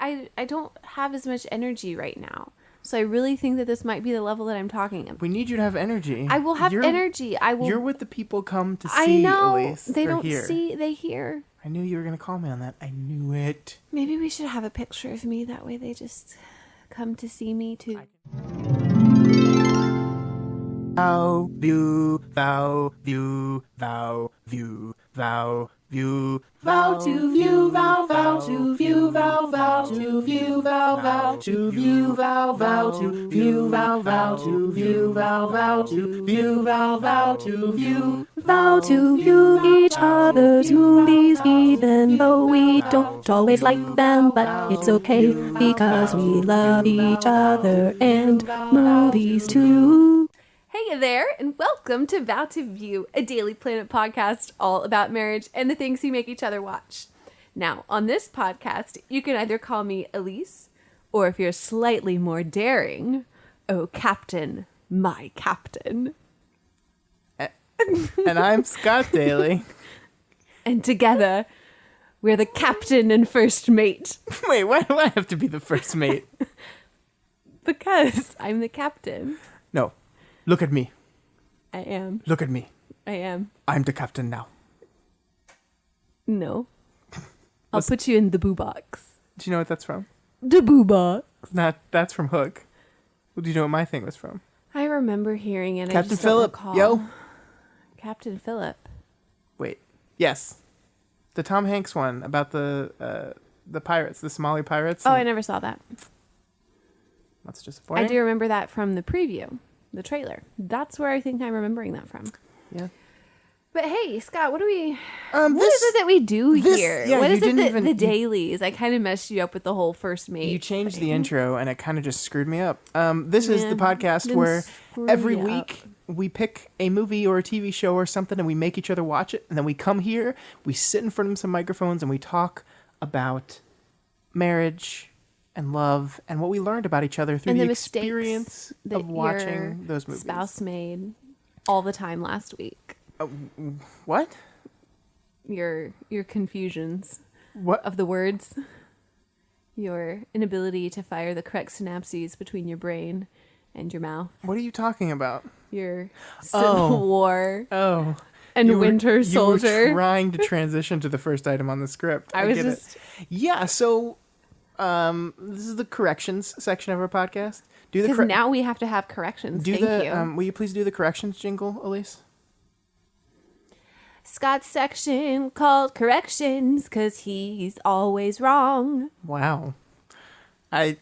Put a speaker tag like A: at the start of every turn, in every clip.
A: I don't have as much energy right now. So I really think that this might be the level that I'm talking about.
B: We need you to have energy.
A: I will have energy. I will.
B: You're what the people come to see,
A: I know.
B: Elyse.
A: They don't
B: hear.
A: see, they hear.
B: I knew you were going to call me on that. I knew it.
A: Maybe we should have a picture of me. That way they just come to see me too.
B: Vow, view, vow, view, vow, view, vow, view, vow to view, vow, vow to view, vow, vow to view, vow, vow to view, vow, vow to view, vow, vow to view, vow, vow to view, vow, vow to view,
C: vow to view each other's movies, even though we don't always like them, but it's okay because we love each other and movies too.
A: Hey there, and welcome to Vow to View, a Daily Planet podcast all about marriage and the things we make each other watch. Now, on this podcast, you can either call me Elyse, or if you're slightly more daring, oh, Captain, my Captain.
B: And I'm Scott Daly.
A: And together, we're the Captain and First Mate.
B: Wait, why do I have to be the first mate?
A: Because I'm the Captain.
B: No. Look at me.
A: I am.
B: Look at me.
A: I am.
B: I'm the captain now.
A: No. I'll put you in the boo box.
B: Do you know what that's from?
A: The boo box.
B: That's from Hook. Well, do you know what my thing was from?
A: I remember hearing it.
B: Captain Phillip. Yo.
A: Captain Phillip.
B: Wait. Yes. The Tom Hanks one about the pirates, the Somali pirates.
A: Oh, I never saw that.
B: That's disappointing.
A: I do remember that from the preview, the trailer. That's where I think I'm remembering that from.
B: Yeah.
A: But hey, Scott, what do we?
B: What
A: is it that we do here?
B: Yeah,
A: what is it that the dailies? I kind of messed you up with the whole First Mate.
B: You changed the intro, and it kind of just screwed me up. This is the podcast where every week we pick a movie or a TV show or something, and we make each other watch it, and then we come here, we sit in front of some microphones, and we talk about marriage and love and what we learned about each other through the experience of watching those movies.
A: Spouse made all the time last week.
B: What?
A: Your confusions.
B: What?
A: Of the words. Your inability to fire the correct synapses between your brain and your mouth.
B: What are you talking about?
A: Your Civil War.
B: Oh.
A: And Winter Soldier.
B: You were trying to transition to the first item on the script. I get it. Yeah, so this is the corrections section of our podcast.
A: Because now we have to have corrections. Thank you.
B: Will you please do the corrections jingle, Elyse?
A: Scott's section called corrections because he's always wrong.
B: Wow. I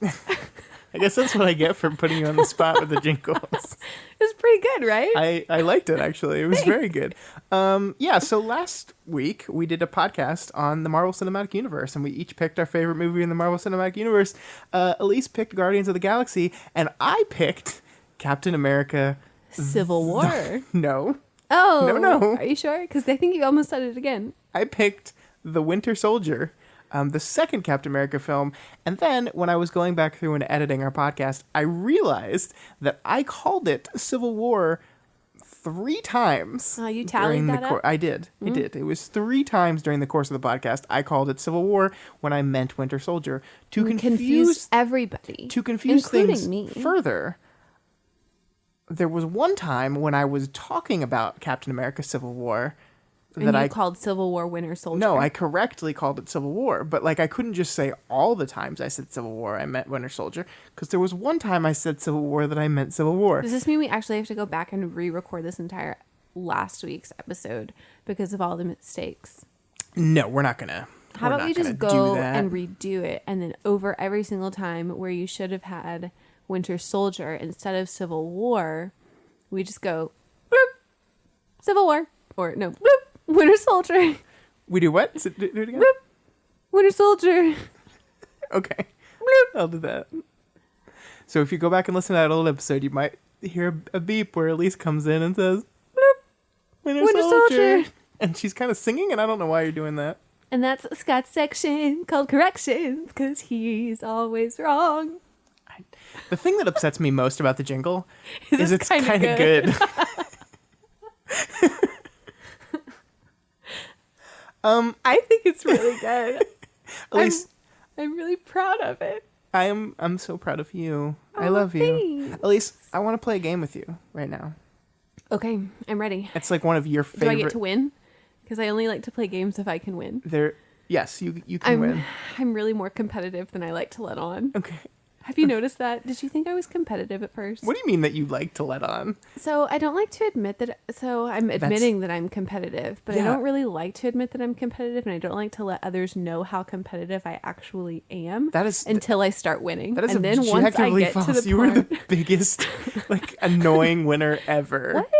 B: guess that's what I get for putting you on the spot with the jingles.
A: It's pretty good, right?
B: I liked it, actually. It was very good. So last week we did a podcast on the Marvel Cinematic Universe, and we each picked our favorite movie in the Marvel Cinematic Universe. Elyse picked Guardians of the Galaxy, and I picked Captain America
A: Civil War.
B: No.
A: Oh.
B: No.
A: Are you sure? Because I think you almost said it again.
B: I picked The Winter Soldier, the second Captain America film. And then when I was going back through and editing our podcast, I realized that I called it Civil War 3 times.
A: You tallied that up?
B: I did. Mm-hmm. I did. It was 3 times during the course of the podcast. I called it Civil War when I meant Winter Soldier. To confuse
A: everybody.
B: To confuse things
A: me.
B: further. There was one time when I was talking about Captain America Civil War
A: that I called Civil War Winter Soldier.
B: No, I correctly called it Civil War, but I couldn't just say all the times I said Civil War I meant Winter Soldier, because there was one time I said Civil War that I meant Civil War.
A: Does this mean we actually have to go back and re-record this entire last week's episode because of all the mistakes?
B: No, we're not gonna.
A: How about we just go and redo it, and then over every single time where you should have had Winter Soldier instead of Civil War, we just go bloop, Civil War, or no, bloop, Winter Soldier.
B: We do what? Do it again.
A: Bloop, Winter Soldier.
B: Okay,
A: bloop.
B: I'll do that. So if you go back and listen to that old episode, you might hear a beep where Elyse comes in and says, bloop, Winter Soldier. And she's kind of singing, and I don't know why you're doing that.
A: And that's Scott's section called corrections, because he's always wrong.
B: The thing that upsets me most about the jingle is it's kind of good.
A: I think it's really good.
B: Elyse,
A: I'm really proud of it.
B: I'm so proud of you. I love you.
A: Thanks.
B: Elyse, I want to play a game with you right now.
A: Okay, I'm ready.
B: It's like one of your favorite.
A: Do I get to win? Because I only like to play games if I can win.
B: Yes, you can win.
A: I'm really more competitive than I like to let on.
B: Okay.
A: Have you noticed that? Did you think I was competitive at first?
B: What do you mean that you like to let on?
A: So I don't like to admit that. So I'm admitting that I'm competitive, but I don't really like to admit that I'm competitive, and I don't like to let others know how competitive I actually am.
B: That is
A: until I start winning.
B: That is
A: and then once I get
B: false.
A: to the
B: You
A: part,
B: were the biggest, annoying winner ever.
A: What?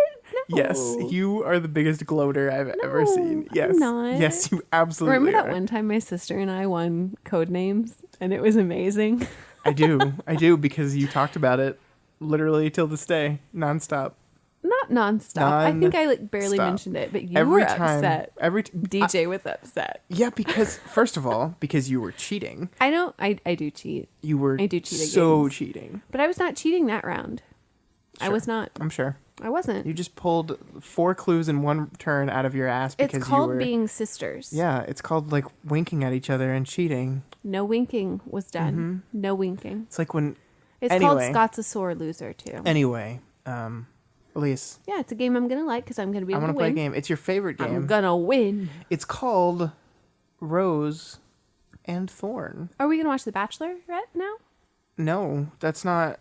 A: No.
B: Yes, you are the biggest gloater I've ever seen. Yes,
A: I'm not.
B: Yes, you absolutely
A: Remember
B: are.
A: that one time my sister and I won code names, and it was amazing.
B: I do, because you talked about it literally till this day, nonstop.
A: Not nonstop. I think I barely mentioned it, but you were upset. DJ was upset.
B: Yeah, because first of all, because you were cheating.
A: I know. I do cheat.
B: I do cheat. So cheating.
A: But I was not cheating that round. Sure. I was not.
B: I'm sure.
A: I wasn't.
B: You just pulled 4 clues in one turn out of your ass because
A: it's called being sisters.
B: Yeah, it's called winking at each other and cheating.
A: No winking was done. Mm-hmm. No winking.
B: It's like when.
A: It's called Scott's a sore loser too.
B: Anyway, Elyse.
A: Yeah, it's a game I'm gonna like because I'm gonna be able to win.
B: I want to play a game. It's your favorite game.
A: I'm gonna win.
B: It's called Rose and Thorn.
A: Are we gonna watch The Bachelor right now?
B: No, that's not.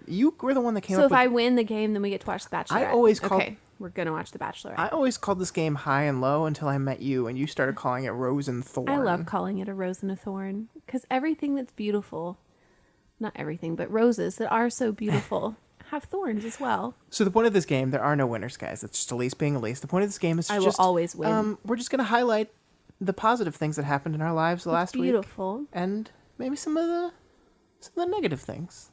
B: You were the one that came up
A: with...
B: So if
A: I win the game, then we get to watch The Bachelor. Okay, we're going to watch The Bachelor.
B: I always called this game High and Low until I met you, and you started calling it Rose and Thorn.
A: I love calling it a rose and a thorn, because everything that's beautiful, not everything, but roses that are so beautiful, have thorns as well.
B: So the point of this game, there are no winners, guys. It's just Elyse being Elyse. The point of this game is
A: I will always win.
B: We're just going to highlight the positive things that happened in our lives last week.
A: Beautiful.
B: And maybe some of the negative things.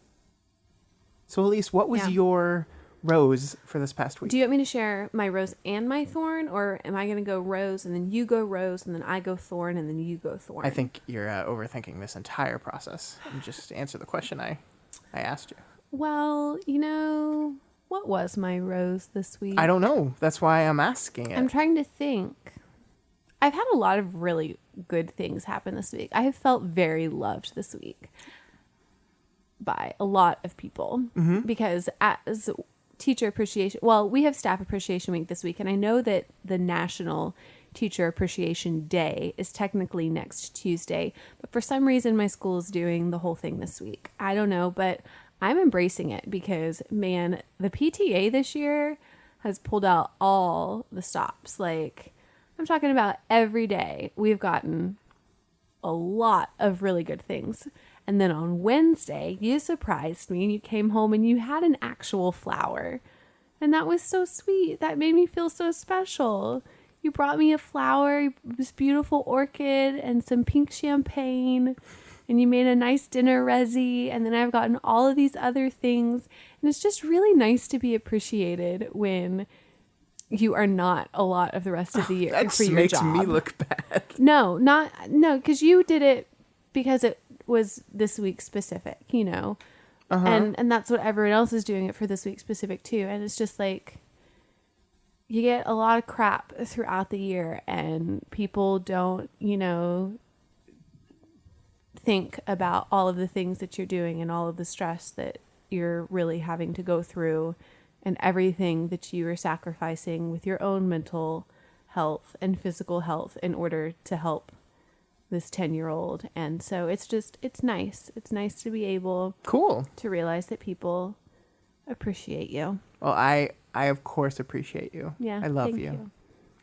B: So, Elyse, what was your rose for this past week?
A: Do you want me to share my rose and my thorn, or am I going to go rose, and then you go rose, and then I go thorn, and then you go thorn?
B: I think you're overthinking this entire process. And just answer the question I asked you.
A: Well, what was my rose this week?
B: I don't know. That's why I'm asking it.
A: I'm trying to think. I've had a lot of really good things happen this week. I have felt very loved this week by a lot of people because as teacher appreciation, we have staff appreciation week this week, and I know that the National Teacher Appreciation Day is technically next Tuesday, but for some reason my school is doing the whole thing this week. I don't know, but I'm embracing it because, man, the PTA this year has pulled out all the stops. I'm talking about every day we've gotten a lot of really good things. And then on Wednesday, you surprised me and you came home and you had an actual flower. And that was so sweet. That made me feel so special. You brought me a flower, this beautiful orchid and some pink champagne. And you made a nice dinner resi. And then I've gotten all of these other things. And it's just really nice to be appreciated when you are not a lot of the rest of the year for your job.
B: That makes me look bad.
A: No, because you did it because it was this week specific, and that's what everyone else is doing it for this week specific too. And it's just you get a lot of crap throughout the year and people don't, think about all of the things that you're doing and all of the stress that you're really having to go through and everything that you are sacrificing with your own mental health and physical health in order to help this 10-year-old. And so it's nice. It's nice to be able to realize that people appreciate you.
B: Well, I of course appreciate you.
A: Yeah.
B: I love you.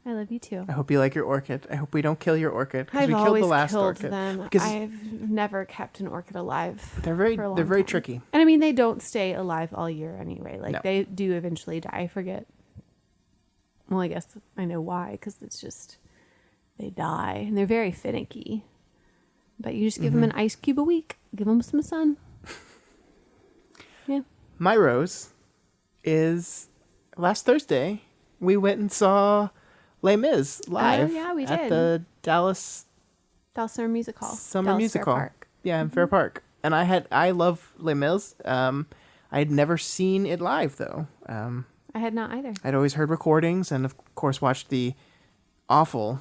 A: I love you too.
B: I hope you like your orchid. I hope we don't kill your orchid because
A: I've
B: we killed
A: always
B: the last
A: killed
B: orchid.
A: them.
B: Because
A: I've never kept an orchid alive.
B: They're very tricky.
A: And I mean, they don't stay alive all year anyway.
B: No.
A: They do eventually die. I forget. Well, I guess I know why, because it's just they die and they're very finicky. But you just give them an ice cube a week. Give them some sun. Yeah.
B: My rose is last Thursday we went and saw Les Mis live.
A: Oh, yeah, we
B: at
A: did.
B: the Dallas
A: Summer Music Hall.
B: Dallas Music
A: Fair
B: Hall.
A: Park.
B: Yeah, in Fair Park. And I love Les Mis. I had never seen it live though.
A: I had not either.
B: I'd always heard recordings and of course watched the awful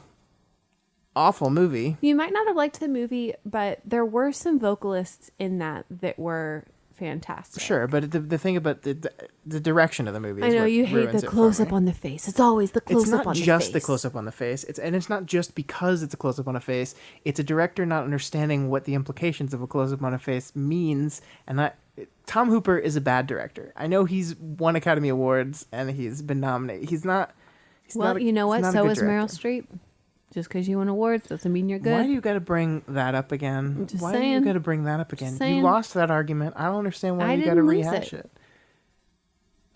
B: awful movie.
A: You might not have liked the movie, but there were some vocalists in that were fantastic.
B: Sure, but the thing about the direction of the movie is
A: I know
B: what
A: you hate
B: ruins
A: the
B: it for
A: close up
B: me.
A: on the face. It's always the close up on the face.
B: It's not just the close up on the face. It's not just because it's a close up on a face. It's a director not understanding what the implications of a close up on a face means, and that Tom Hooper is a bad director. I know he's won Academy Awards and he's been nominated. He's not.
A: You know what? So is Meryl Streep. Just because you win awards doesn't mean you're good.
B: Why do you got to bring that up again?
A: I'm just
B: Why
A: saying.
B: do you got to bring that up again? You lost that argument. I don't understand why you got to
A: didn't
B: rehash it.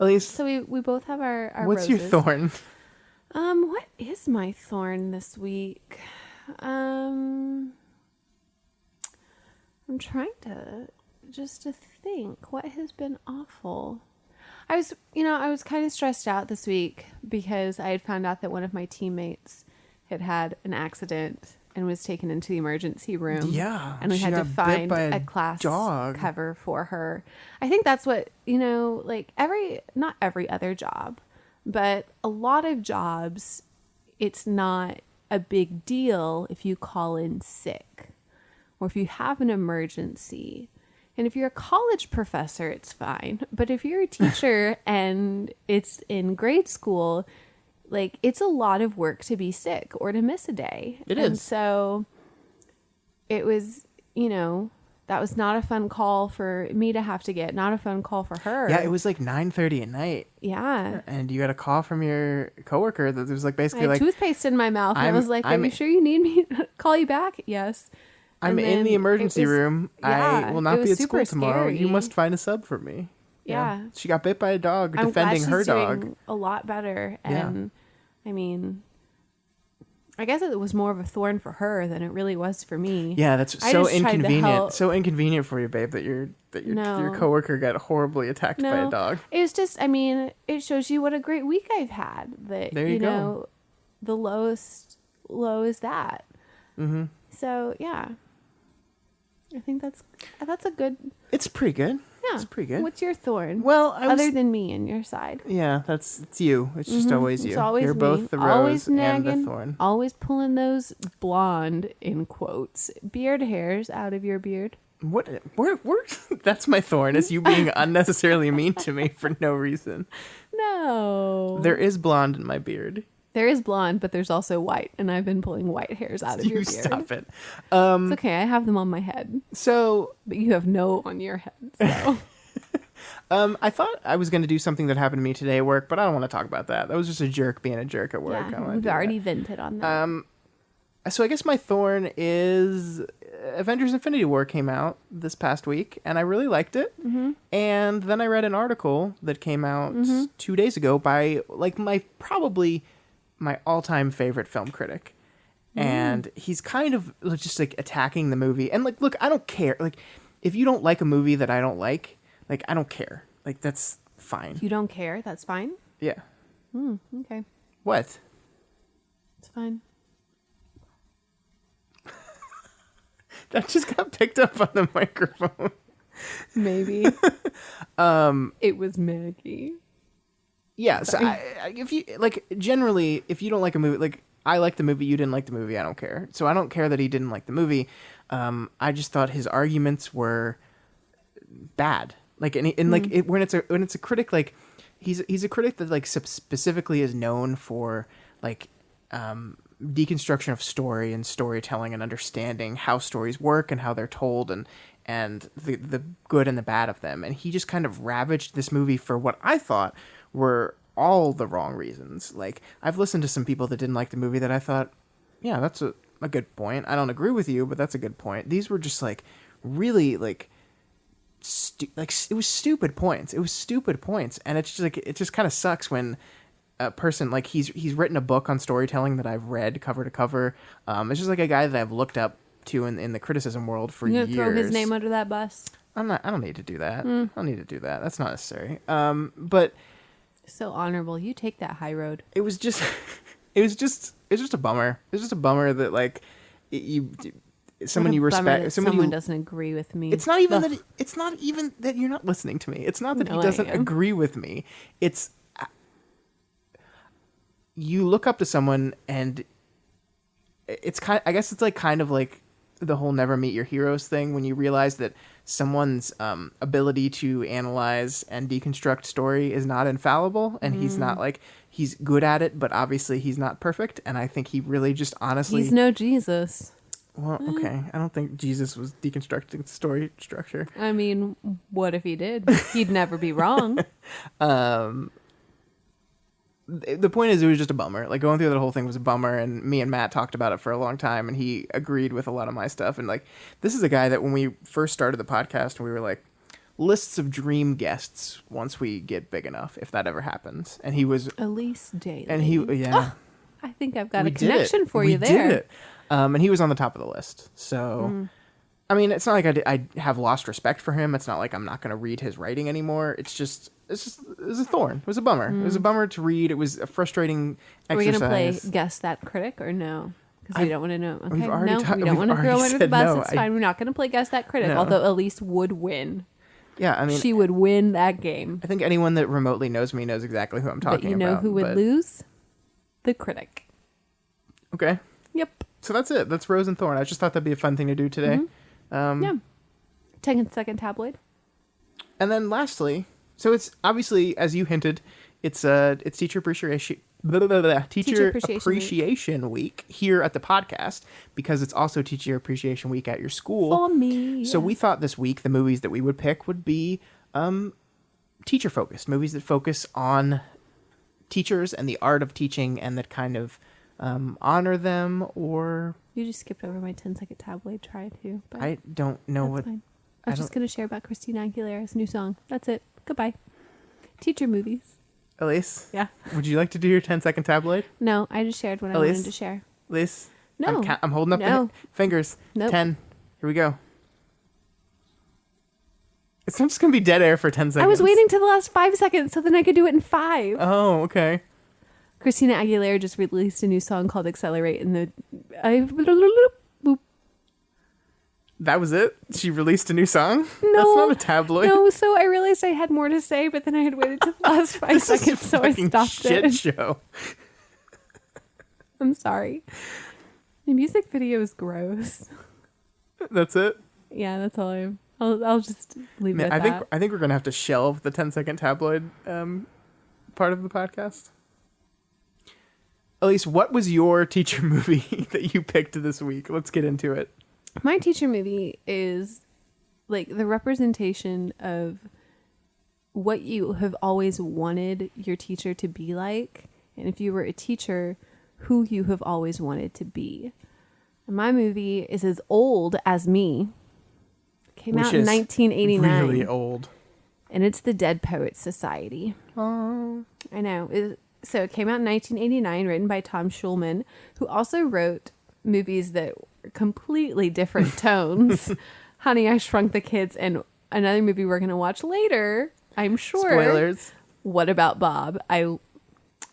B: Elyse,
A: So we both have our
B: what's
A: roses.
B: your thorn?
A: What is my thorn this week? I'm trying to think what has been awful. I was kind of stressed out this week because I had found out that one of my teammates had an accident and was taken into the emergency room.
B: Yeah.
A: And we had to find a class
B: dog.
A: cover for her. I think that's what, like not every other job, but a lot of jobs, it's not a big deal if you call in sick or if you have an emergency. And if you're a college professor, it's fine. But if you're a teacher and it's in grade school, like, it's a lot of work to be sick or to miss a day.
B: It
A: and
B: is.
A: So it was, that was not a fun call for me to have to get, not a fun call for her.
B: Yeah, it was like 9:30 at night.
A: Yeah.
B: And you got a call from your coworker that was like
A: I
B: basically
A: had
B: like,
A: toothpaste in my mouth. I was like, are you sure you need me to call you back? Yes.
B: I'm
A: And
B: in the
A: then
B: emergency room.
A: yeah,
B: I will
A: it
B: not
A: was
B: be at
A: super
B: school tomorrow.
A: scary.
B: You must find a sub for me.
A: Yeah.
B: She got bit by a dog
A: I'm
B: defending
A: glad
B: her
A: she's
B: dog.
A: doing a lot better.
B: Yeah.
A: And I mean, I guess it was more of a thorn for her than it really was for me.
B: Yeah, that's
A: I
B: so
A: just tried to
B: inconvenient.
A: help.
B: So inconvenient for you, babe, that your
A: No.
B: coworker got horribly attacked by a dog.
A: It was just, I mean, it shows you what a great week I've had. That,
B: There you go.
A: The lowest low is that.
B: Mm-hmm.
A: So, yeah. I think that's a good.
B: It's pretty good.
A: Yeah.
B: It's pretty good.
A: What's your thorn?
B: Well,
A: other than me and your side.
B: Yeah, it's you. It's just always you.
A: It's always
B: You're
A: me.
B: both the
A: Always
B: rose and
A: nagging,
B: the thorn.
A: Always pulling those blonde, in quotes, beard hairs out of your beard.
B: What? Where? That's my thorn. Is you being unnecessarily mean to me for no reason.
A: No.
B: There is blonde in my beard.
A: There is blonde, but there's also white, and I've been pulling white hairs out of your
B: You
A: beard.
B: stop it.
A: It's okay. I have them on my head,
B: So,
A: but you have no on your head. So.
B: I thought I was going to do something that happened to me today at work, but I don't want to talk about that. That was just a jerk being a jerk at work. I don't
A: Yeah,
B: wanna
A: we've
B: do
A: already
B: that.
A: vented on that.
B: So I guess my thorn is Avengers Infinity War came out this past week, and I really liked it. Mm-hmm. And then I read an article that came out 2 days ago by like probably my all-time favorite film critic. And he's kind of just like attacking the movie. And like, look, I don't care. Like, if you don't like a movie that I don't like, I don't care. Like, that's fine.
A: You don't care? That's fine?
B: Yeah.
A: Okay.
B: What?
A: It's fine.
B: That just got picked up on the microphone.
A: Maybe. It was Maggie.
B: Yeah, so if you like, generally, if you don't like a movie, like I like the movie, you didn't like the movie, I don't care. So I don't care that he didn't like the movie. I just thought his arguments were bad. Like, and like when it's a critic, like he's a critic that like specifically is known for like deconstruction of story and storytelling and understanding how stories work and how they're told and the good and the bad of them. And he just kind of ravaged this movie for what I thought were all the wrong reasons. Like, I've listened to some people that didn't like the movie that I thought, yeah, that's a good point. I don't agree with you, but that's a good point. These were just like really like it was stupid points. It was stupid points. And it's just like, it just kind of sucks when a person like he's written a book on storytelling that I've read cover to cover. It's just like a guy that I've looked up to in the criticism world for years.
A: You gonna throw his name under that bus?
B: I don't need to do that. I don't need to do that. That's not necessary. But
A: So honorable. You take that high road.
B: it was just it's just a bummer. It's just a bummer that like someone you respect,
A: someone doesn't agree with me.
B: It's not even that. It's not even that you're not listening to me. It's not that he doesn't agree with me. It's you look up to someone and I guess it's like kind of like the whole never meet your heroes thing, when you realize that someone's ability to analyze and deconstruct story is not infallible, and he's not like, he's good at it, but obviously he's not perfect. And I think he really just honestly,
A: He's no Jesus.
B: well, okay, I don't think Jesus was deconstructing story structure.
A: I mean, what if he did? He'd never be wrong.
B: The point is, it was just a bummer. Like, going through that whole thing was a bummer, and me and Matt talked about it for a long time, and he agreed with a lot of my stuff. And like, this is a guy that when we first started the podcast, we were like, lists of dream guests once we get big enough, if that ever happens. And he was
A: Elyse Daily.
B: and he yeah.
A: I think I've got
B: We
A: a
B: did
A: connection
B: it.
A: for
B: We
A: you there.
B: did it. And he was on the top of the list. So, I mean, it's not like I have lost respect for him. It's not like I'm not going to read his writing anymore. It was a thorn. It was a bummer. It was a bummer to read. It was a frustrating
A: Are we
B: exercise.
A: going to play Guess That Critic or no? Because we don't want to know. Okay,
B: we've already
A: no,
B: ta-
A: we don't
B: we've
A: want to throw
B: already
A: under the
B: said
A: bus.
B: no.
A: It's fine. We're not going to play Guess That Critic,
B: No.
A: although Elyse would win.
B: Yeah, I mean,
A: She would win that game.
B: I think anyone that remotely knows me knows exactly who I'm talking about.
A: But you know who would lose? The critic.
B: Okay.
A: Yep.
B: So that's it. That's Rose and Thorn. I just thought that'd be a fun thing to do today.
A: Yeah. 10-second tabloid.
B: And then lastly, so it's obviously, as you hinted, it's Teacher Appreciation
A: Teacher
B: Appreciation Week here at the podcast, because it's also Teacher Appreciation Week at your school.
A: For me.
B: So we thought this week the movies that we would pick would be teacher focused, movies that focus on teachers and the art of teaching, and that kind of honor them. Or
A: You just skipped over my 10-second tabloid try too. But
B: I don't know
A: that's
B: what.
A: fine. I was just going to share about Christina Aguilera's new song. That's it. Goodbye. Teacher movies.
B: Elyse,
A: Yeah.
B: would you like to do your 10-second tabloid?
A: No, I just shared what I wanted to share.
B: Elyse,
A: No.
B: I'm holding up
A: No.
B: the fingers.
A: Nope.
B: 10. Here we go. It's just going to be dead air for 10 seconds.
A: I was waiting till the last 5 seconds so then I could do it in 5.
B: Oh, okay.
A: Christina Aguilera just released a new song called Accelerate, and
B: That was it? She released a new song?
A: No,
B: That's not a tabloid.
A: No, so I realized I had more to say, but then I had waited till the last 5
B: This is a
A: seconds, so I
B: fucking
A: stopped
B: shit
A: it.
B: show.
A: I'm sorry. The music video is gross.
B: That's it?
A: Yeah, that's all I'll just leave it
B: Man,
A: at that.
B: I think we're going to have to shelve the 10-second tabloid part of the podcast. Elyse, what was your teacher movie that you picked this week? Let's get into it.
A: My teacher movie is like the representation of what you have always wanted your teacher to be like, and if you were a teacher, who you have always wanted to be. And my movie is as old as me. It came out in 1989.
B: Really old.
A: And it's the Dead Poets Society.
B: Oh.
A: I know. So it came out in 1989, written by Tom Schulman, who also wrote movies that were completely different tones. Honey, I Shrunk the Kids, and another movie we're going to watch later, I'm sure.
B: Spoilers.
A: What About Bob?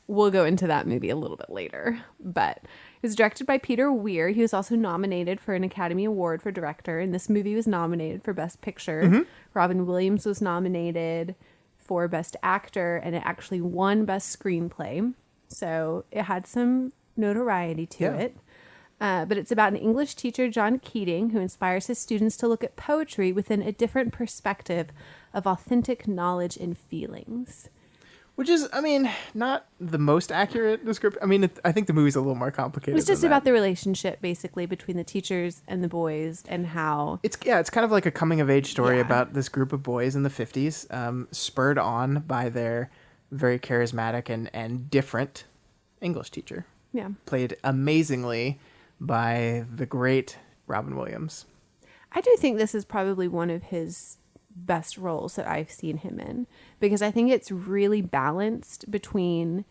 A: We'll go into that movie a little bit later. But it was directed by Peter Weir. He was also nominated for an Academy Award for director, and this movie was nominated for Best Picture. Mm-hmm. Robin Williams was nominated for Best Actor, and it actually won Best Screenplay. So it had some notoriety to it. But it's about an English teacher, John Keating, who inspires his students to look at poetry within a different perspective of authentic knowledge and feelings.
B: Which is, I mean, not the most accurate description. I mean, I think the movie's a little more complicated.
A: It's just about the relationship, basically, between the teachers and the boys, and how
B: it's kind of like a coming of age story about this group of boys in the 50s, spurred on by their very charismatic and different English teacher.
A: Yeah,
B: played amazingly by the great Robin Williams.
A: I do think this is probably one of his best roles that I've seen him in, because I think it's really balanced between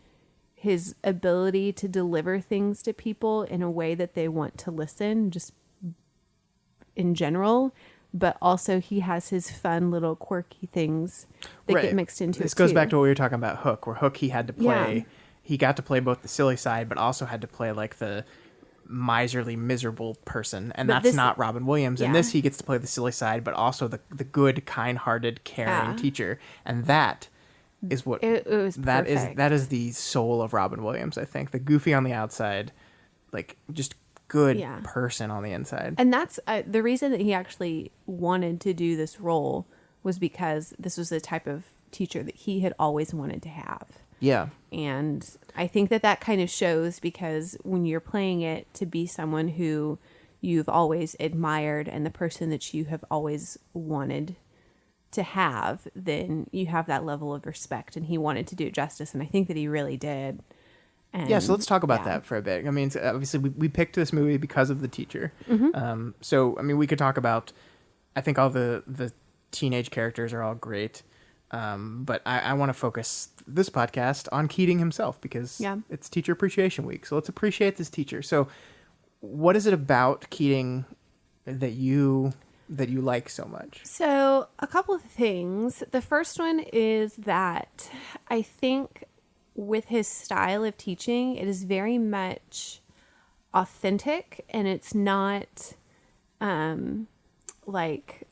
A: his ability to deliver things to people in a way that they want to listen, just in general, but also he has his fun little quirky things that get mixed into it.
B: This goes back to what we were talking about Hook, where Hook he had to play, he got to play both the silly side, but also had to play like the miserly, miserable person, and that's not Robin Williams. In this, he gets to play the silly side, but also the good, kind-hearted, caring teacher, and that is what
A: it was.
B: That is the soul of Robin Williams. I think the goofy on the outside, like just good person on the inside.
A: And that's the reason that he actually wanted to do this role was because this was the type of teacher that he had always wanted to have.
B: Yeah.
A: And I think that kind of shows because when you're playing it to be someone who you've always admired and the person that you have always wanted to have, then you have that level of respect, and he wanted to do it justice, and I think that he really did. And,
B: so let's talk about that for a bit. I mean, obviously we picked this movie because of the teacher. So I mean, we could talk about, I think all the teenage characters are all great, but I want to focus this podcast on Keating himself because it's Teacher Appreciation Week, so let's appreciate this teacher. So what is it about Keating that you like so much?
A: So a couple of things. The first one is that I think with his style of teaching, it is very much authentic, and it's not like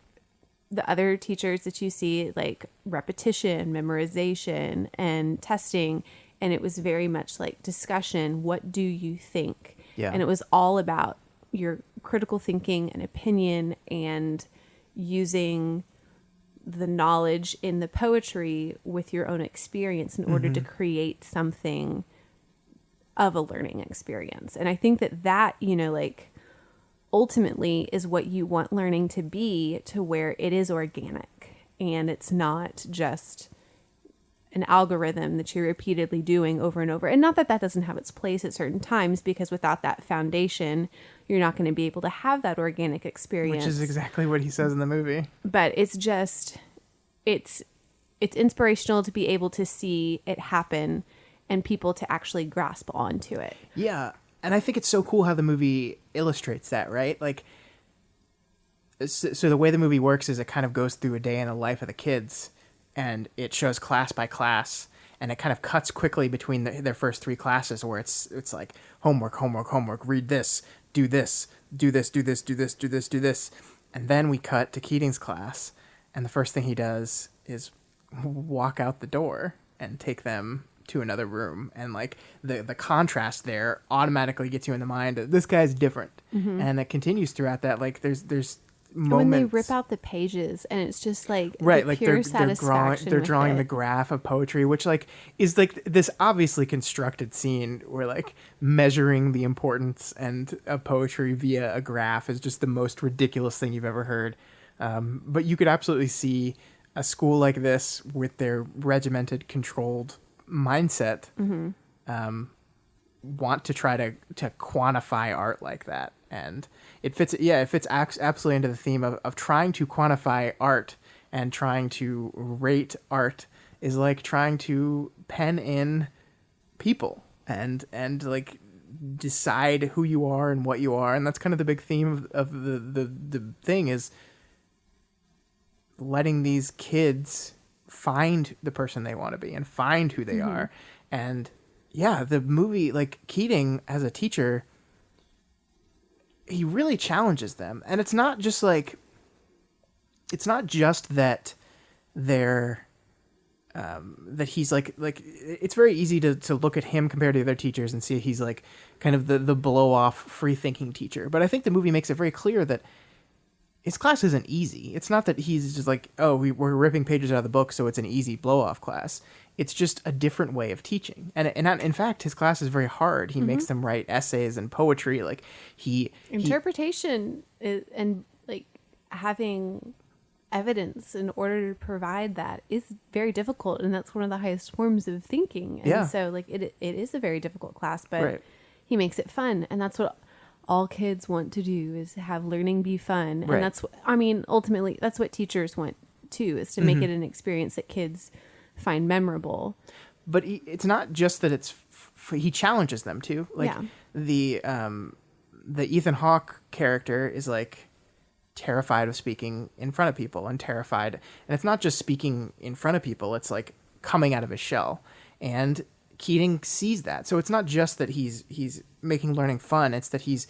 A: the other teachers that you see, like repetition, memorization, and testing. And it was very much like discussion. What do you think?
B: Yeah.
A: And it was all about your critical thinking and opinion and using the knowledge in the poetry with your own experience in order to create something of a learning experience. And I think that, like ultimately is what you want learning to be, to where it is organic and it's not just an algorithm that you're repeatedly doing over and over. And not that doesn't have its place at certain times, because without that foundation, you're not going to be able to have that organic experience.
B: Which is exactly what he says in the movie.
A: But it's just, it's inspirational to be able to see it happen and people to actually grasp onto it.
B: Yeah. And I think it's so cool how the movie illustrates that, right? Like, so the way the movie works is it kind of goes through a day in the life of the kids, and it shows class by class, and it kind of cuts quickly between their first three classes where it's like homework, read this, do this, do this, do this, do this, do this, do this. And then we cut to Keating's class, and the first thing he does is walk out the door and take them to another room. And like the contrast there automatically gets you in the mind that this guy's different. And it continues throughout that. Like there's moments
A: when they rip out the pages, and it's just like
B: right,
A: like
B: they're drawing the graph of poetry, which like is like this obviously constructed scene where like measuring the importance of poetry via a graph is just the most ridiculous thing you've ever heard. But you could absolutely see a school like this with their regimented, controlled mindset want to try to quantify art like that. And it fits absolutely into the theme of trying to quantify art, and trying to rate art is like trying to pen in people and like decide who you are and what you are. And that's kind of the big theme of the thing, is letting these kids find the person they want to be and find who they are. And yeah, the movie, like Keating as a teacher, he really challenges them. And it's not just that they're that he's like it's very easy to look at him compared to other teachers and see he's like kind of the blow off free thinking teacher. But I think the movie makes it very clear that his class isn't easy. It's not that he's just like, oh, we're ripping pages out of the book, so it's an easy blow off class. It's just a different way of teaching. And in fact, his class is very hard. He makes them write essays and poetry. Like
A: interpretation and like having evidence in order to provide that is very difficult, and that's one of the highest forms of thinking. And so like it is a very difficult class, but he makes it fun, and that's what all kids want to do, is have learning be fun. And that's ultimately that's what teachers want too, is to make it an experience that kids find memorable.
B: But it's not just that he challenges them too. Like the Ethan Hawke character is like terrified of speaking in front of people, and terrified, and it's not just speaking in front of people, it's like coming out of his shell. And Keating sees that. So it's not just that he's making learning fun, it's that he's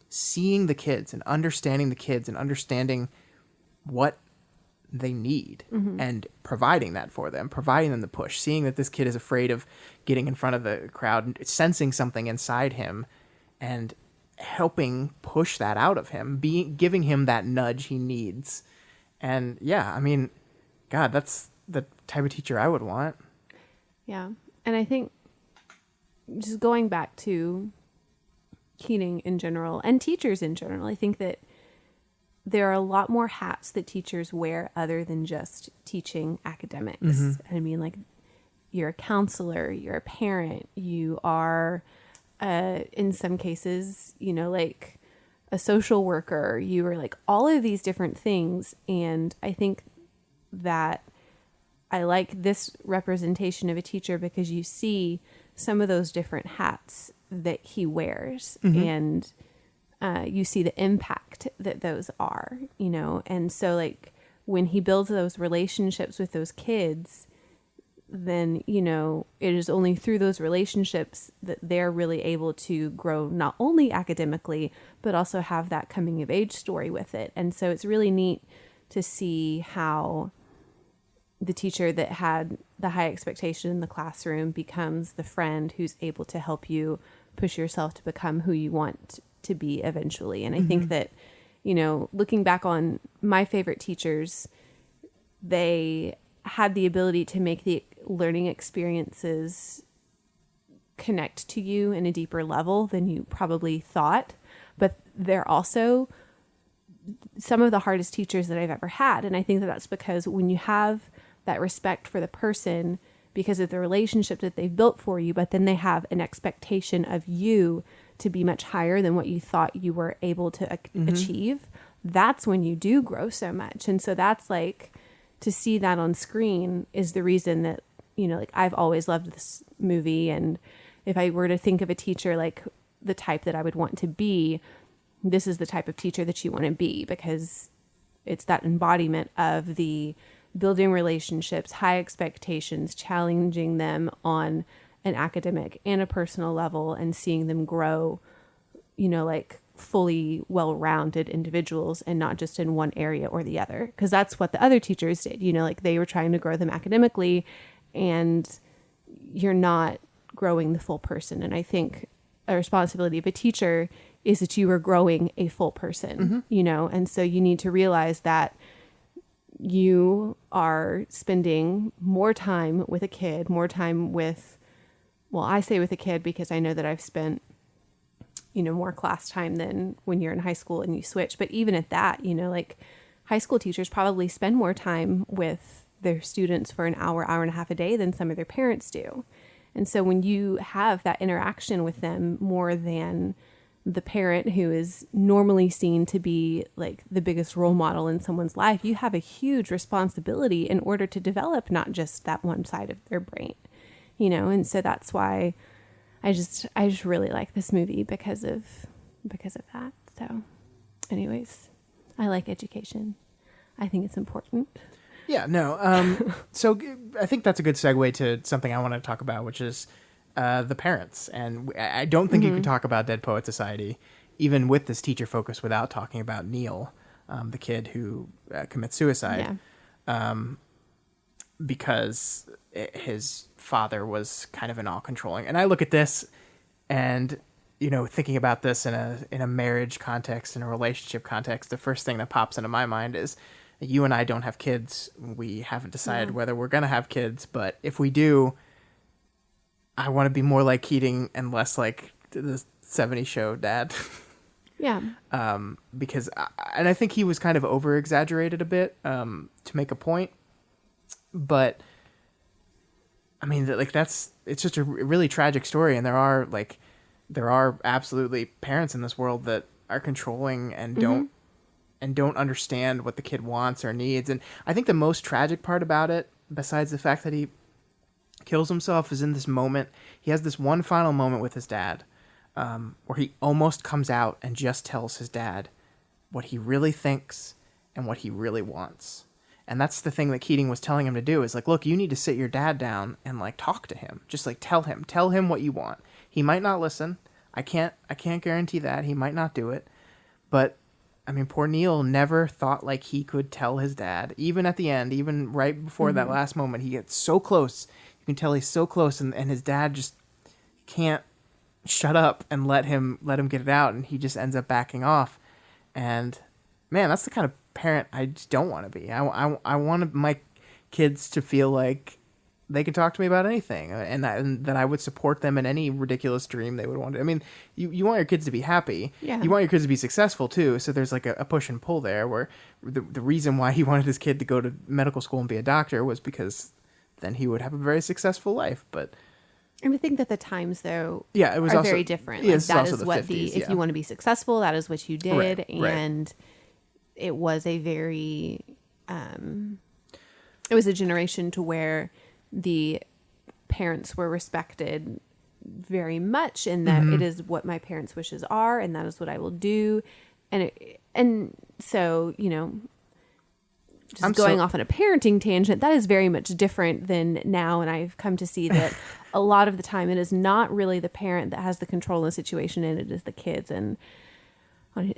B: seeing the kids and understanding the kids and understanding what they need and providing that for them, providing them the push, seeing that this kid is afraid of getting in front of the crowd, sensing something inside him and helping push that out of him, giving him that nudge he needs. And yeah, I mean, God, that's the type of teacher I would want.
A: Yeah. And I think just going back to Keating in general and teachers in general, I think that there are a lot more hats that teachers wear other than just teaching academics. Mm-hmm. I mean, like, you're a counselor, you're a parent, you are, in some cases, you know, like a social worker, you are like all of these different things. And I think that I like this representation of a teacher because you see some of those different hats that he wears, and you see the impact that those are, you know. And so like when he builds those relationships with those kids, then, you know, it is only through those relationships that they're really able to grow, not only academically, but also have that coming of age story with it. And so it's really neat to see how the teacher that had the high expectation in the classroom becomes the friend who's able to help you push yourself to become who you want to be eventually. And I think that, you know, looking back on my favorite teachers, they had the ability to make the learning experiences connect to you in a deeper level than you probably thought. But they're also some of the hardest teachers that I've ever had. And I think that that's because when you have that respect for the person because of the relationship that they've built for you, but then they have an expectation of you to be much higher than what you thought you were able to achieve, that's when you do grow so much. And so that's like, to see that on screen is the reason that, you know, like I've always loved this movie. And if I were to think of a teacher, like the type that I would want to be, this is the type of teacher that you want to be, because it's that embodiment of the building relationships, high expectations, challenging them on an academic and a personal level, and seeing them grow, you know, like fully well-rounded individuals and not just in one area or the other. Because that's what the other teachers did, you know, like they were trying to grow them academically, and you're not growing the full person. And I think a responsibility of a teacher is that you are growing a full person, you know, and so you need to realize that you are spending more time with a kid, more time with, well, I say with a kid because I know that I've spent, you know, more class time than when you're in high school and you switch. But even at that, you know, like high school teachers probably spend more time with their students for an hour, hour and a half a day than some of their parents do. And so when you have that interaction with them more than the parent who is normally seen to be like the biggest role model in someone's life, you have a huge responsibility in order to develop not just that one side of their brain, you know? And so that's why I just really like this movie because of that. So anyways, I like education. I think it's important.
B: Yeah, no. So I think that's a good segue to something I want to talk about, which is the parents. And I don't think you can talk about Dead Poet Society, even with this teacher focus, without talking about Neil, the kid who commits suicide, because his father was kind of an all-controlling. And I look at this and, you know, thinking about this in a marriage context, in a relationship context, the first thing that pops into my mind is, you and I don't have kids. We haven't decided whether we're going to have kids, but if we do, I want to be more like Keating and less like the 70s show dad.
A: Yeah.
B: Because, and I think he was kind of over-exaggerated a bit to make a point, but I mean, like it's just a really tragic story, and there are absolutely parents in this world that are controlling and don't understand what the kid wants or needs. And I think the most tragic part about it, besides the fact that he kills himself, is in this moment. He has this one final moment with his dad, where he almost comes out and just tells his dad what he really thinks and what he really wants. And that's the thing that Keating was telling him to do, is like, look, you need to sit your dad down and like talk to him. Just like tell him what you want. He might not listen. I can't guarantee that. He might not do it. But I mean, poor Neil never thought like he could tell his dad. Even at the end, even right before that last moment, he gets so close. You can tell he's so close, and his dad just can't shut up and let him get it out, and he just ends up backing off. And man, that's the kind of parent I just don't want to be. I want my kids to feel like they can talk to me about anything, and that I would support them in any ridiculous dream they would want to. I mean, you want your kids to be happy.
A: Yeah.
B: You want your kids to be successful too. So there's like a push and pull there, where the reason why he wanted his kid to go to medical school and be a doctor was because then he would have a very successful life. But
A: And I think that the times, though,
B: it was
A: are
B: also
A: very different.
B: Yeah,
A: Like,
B: this is
A: that
B: also
A: is
B: the
A: what
B: 50s,
A: if you want to be successful, that is what you did.
B: Right.
A: And it was a very, it was a generation to where the parents were respected very much, and that it is what my parents' wishes are, and that is what I will do. And so, just going off on a parenting tangent, that is very much different than now. And I've come to see that a lot of the time it is not really the parent that has the control in the situation, and it is the kids. And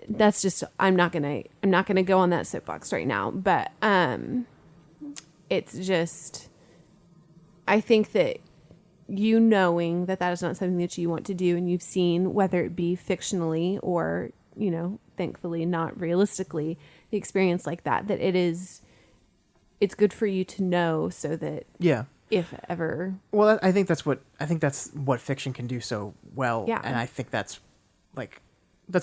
A: that's just, I'm not gonna go on that soapbox right now, but it's just, I think that knowing that is not something that you want to do, and you've seen, whether it be fictionally or, thankfully not realistically, the experience like that it's good for you to know, so that if ever.
B: Well, I think that's what fiction can do so well.
A: Yeah.
B: And I think that's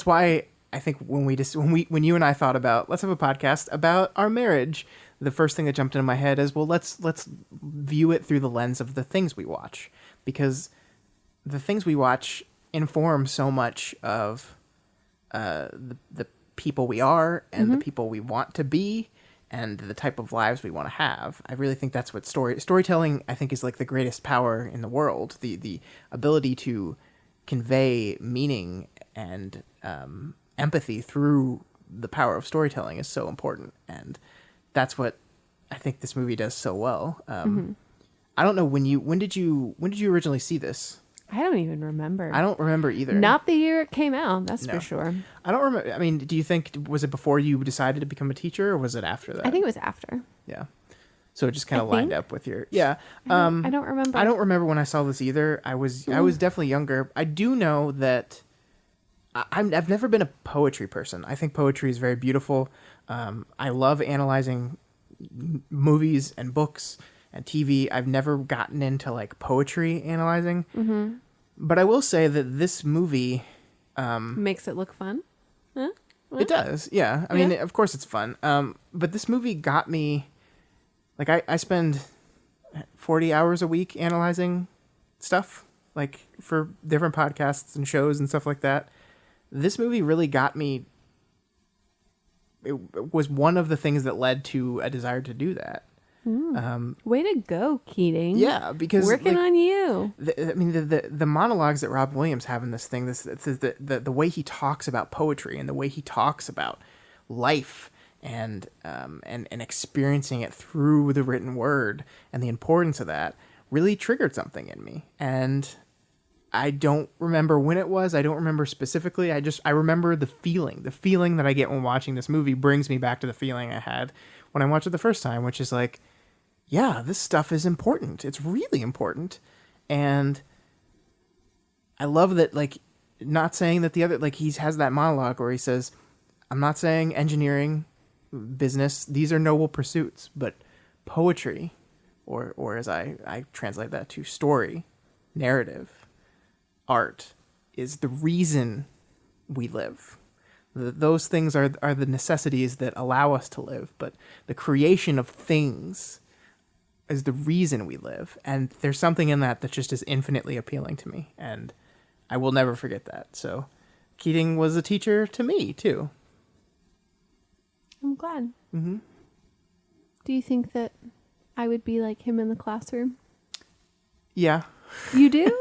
B: why I think when you and I thought about, let's have a podcast about our marriage, the first thing that jumped into my head is, well, let's view it through the lens of the things we watch, because the things we watch inform so much of the people we are, and the people we want to be, and the type of lives we want to have. I really think that's what storytelling, I think, is like the greatest power in the world. The ability to convey meaning and empathy through the power of storytelling is so important, and that's what I think this movie does so well. I don't know, when did you originally see this?
A: I don't even remember.
B: I don't remember either.
A: Not the year it came out, that's for sure.
B: I don't remember. I mean, do you think, was it before you decided to become a teacher, or was it after that?
A: I think it was after.
B: Yeah. So it just kind of lined up with your,
A: I don't remember.
B: I don't remember when I saw this either. I was definitely younger. I do know that I've never been a poetry person. I think poetry is very beautiful. I love analyzing movies and books and TV. I've never gotten into like poetry analyzing. But I will say that this movie
A: makes it look fun. Huh?
B: It does, yeah. I mean, of course it's fun. But this movie got me, like, I spend 40 hours a week analyzing stuff, like, for different podcasts and shows and stuff like that. This movie really got me. It was one of the things that led to a desire to do that.
A: Way to go, Keating.
B: Yeah, because
A: working on you.
B: The monologues that Rob Williams have in this thing, the way he talks about poetry, and the way he talks about life and experiencing it through the written word, and the importance of that, really triggered something in me. And I don't remember when it was. I don't remember specifically. I remember the feeling that I get when watching this movie brings me back to the feeling I had when I watched it the first time, which is like, yeah, this stuff is important. It's really important. And I love that, like, not saying that the other, like, he has that monologue where he says, I'm not saying engineering, business, these are noble pursuits, but poetry, or as I translate that to story, narrative, art, is the reason we live. Those things are the necessities that allow us to live, but the creation of things is the reason we live. And there's something in that just is infinitely appealing to me, and I will never forget that. So Keating was a teacher to me too.
A: I'm glad. Do you think that I would be like him in the classroom?
B: Yeah.
A: You do?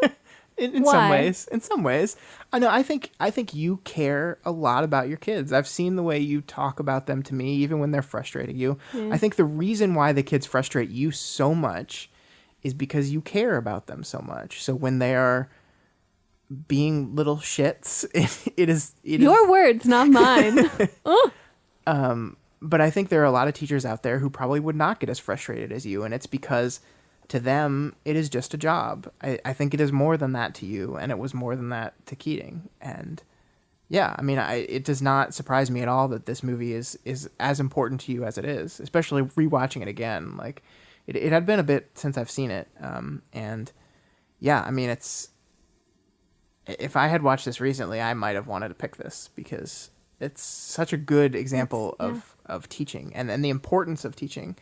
B: In some ways. In some ways. I know, I think you care a lot about your kids. I've seen the way you talk about them to me, even when they're frustrating you. Yeah. I think the reason why the kids frustrate you so much is because you care about them so much. So when they are being little shits, it is
A: your words, not mine.
B: But I think there are a lot of teachers out there who probably would not get as frustrated as you, and it's because to them, it is just a job. I think it is more than that to you, and it was more than that to Keating. And yeah, I mean, it does not surprise me at all that this movie is as important to you as it is, especially rewatching it again. Like, it had been a bit since I've seen it. And yeah, I mean, if I had watched this recently, I might have wanted to pick this because it's such a good example of teaching and the importance of teaching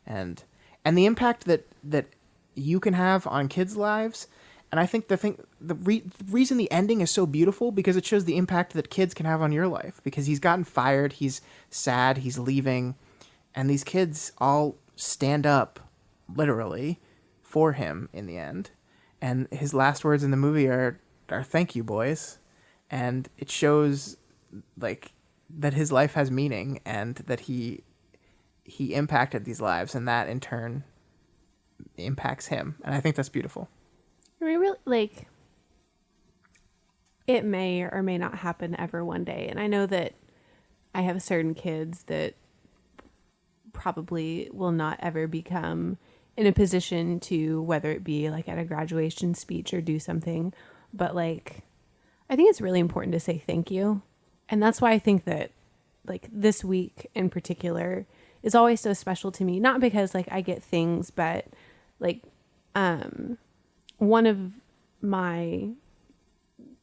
B: and the impact that you can have on kids' lives. And I think the reason the ending is so beautiful because it shows the impact that kids can have on your life, because he's gotten fired, he's sad, he's leaving, and these kids all stand up literally for him in the end. And his last words in the movie are "Thank you, boys," and it shows like that his life has meaning and that he impacted these lives, and that in turn impacts him. And I think that's beautiful.
A: I mean, really, like, it may or may not happen ever one day. And I know that I have certain kids that probably will not ever become in a position to, whether it be like at a graduation speech or do something, but like, I think it's really important to say thank you. And that's why I think that like this week in particular is always so special to me. Not because like I get things, but like, one of my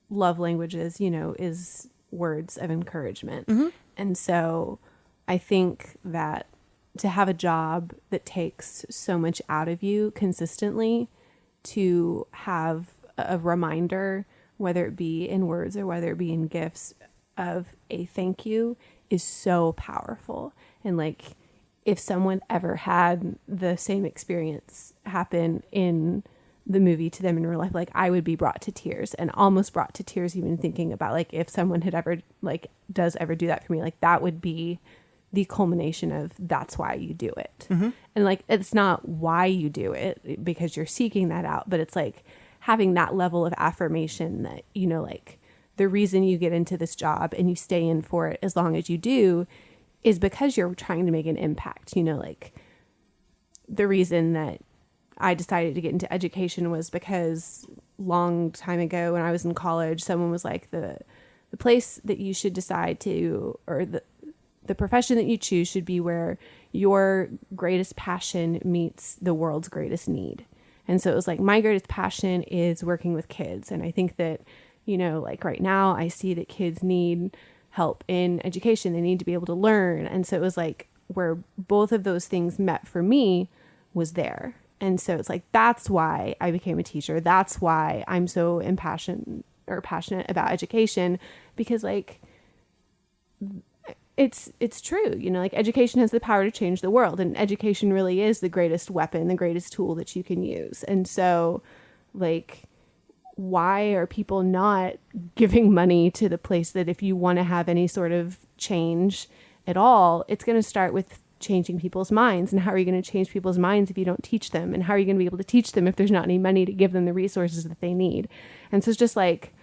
A: love languages, you know, is words of encouragement. Mm-hmm. And so I think that to have a job that takes so much out of you consistently, to have a reminder, whether it be in words or whether it be in gifts, of a thank you is so powerful. And like, if someone ever had the same experience happen in the movie to them in real life, like I would be brought to tears, and almost brought to tears even thinking about like if someone had ever like does ever do that for me, like that would be the culmination of that's why you do it. Mm-hmm. And like, it's not why you do it because you're seeking that out, but it's like having that level of affirmation that, you know, like the reason you get into this job and you stay in for it as long as you do is because you're trying to make an impact. You know, like the reason that I decided to get into education was because long time ago when I was in college, someone was like, the place that you should decide to, or the profession that you choose should be where your greatest passion meets the world's greatest need. And so it was like, my greatest passion is working with kids. And I think that, you know, like right now I see that kids need help in education. They need to be able to learn. And so it was like where both of those things met for me was there. And so it's like, that's why I became a teacher. That's why I'm so passionate about education, because like, it's true, you know, like education has the power to change the world, and education really is the greatest weapon, the greatest tool that you can use. And so like, why are people not giving money to the place that if you want to have any sort of change at all, it's going to start with changing people's minds. And how are you going to change people's minds if you don't teach them? And how are you going to be able to teach them if there's not any money to give them the resources that they need? And so it's just like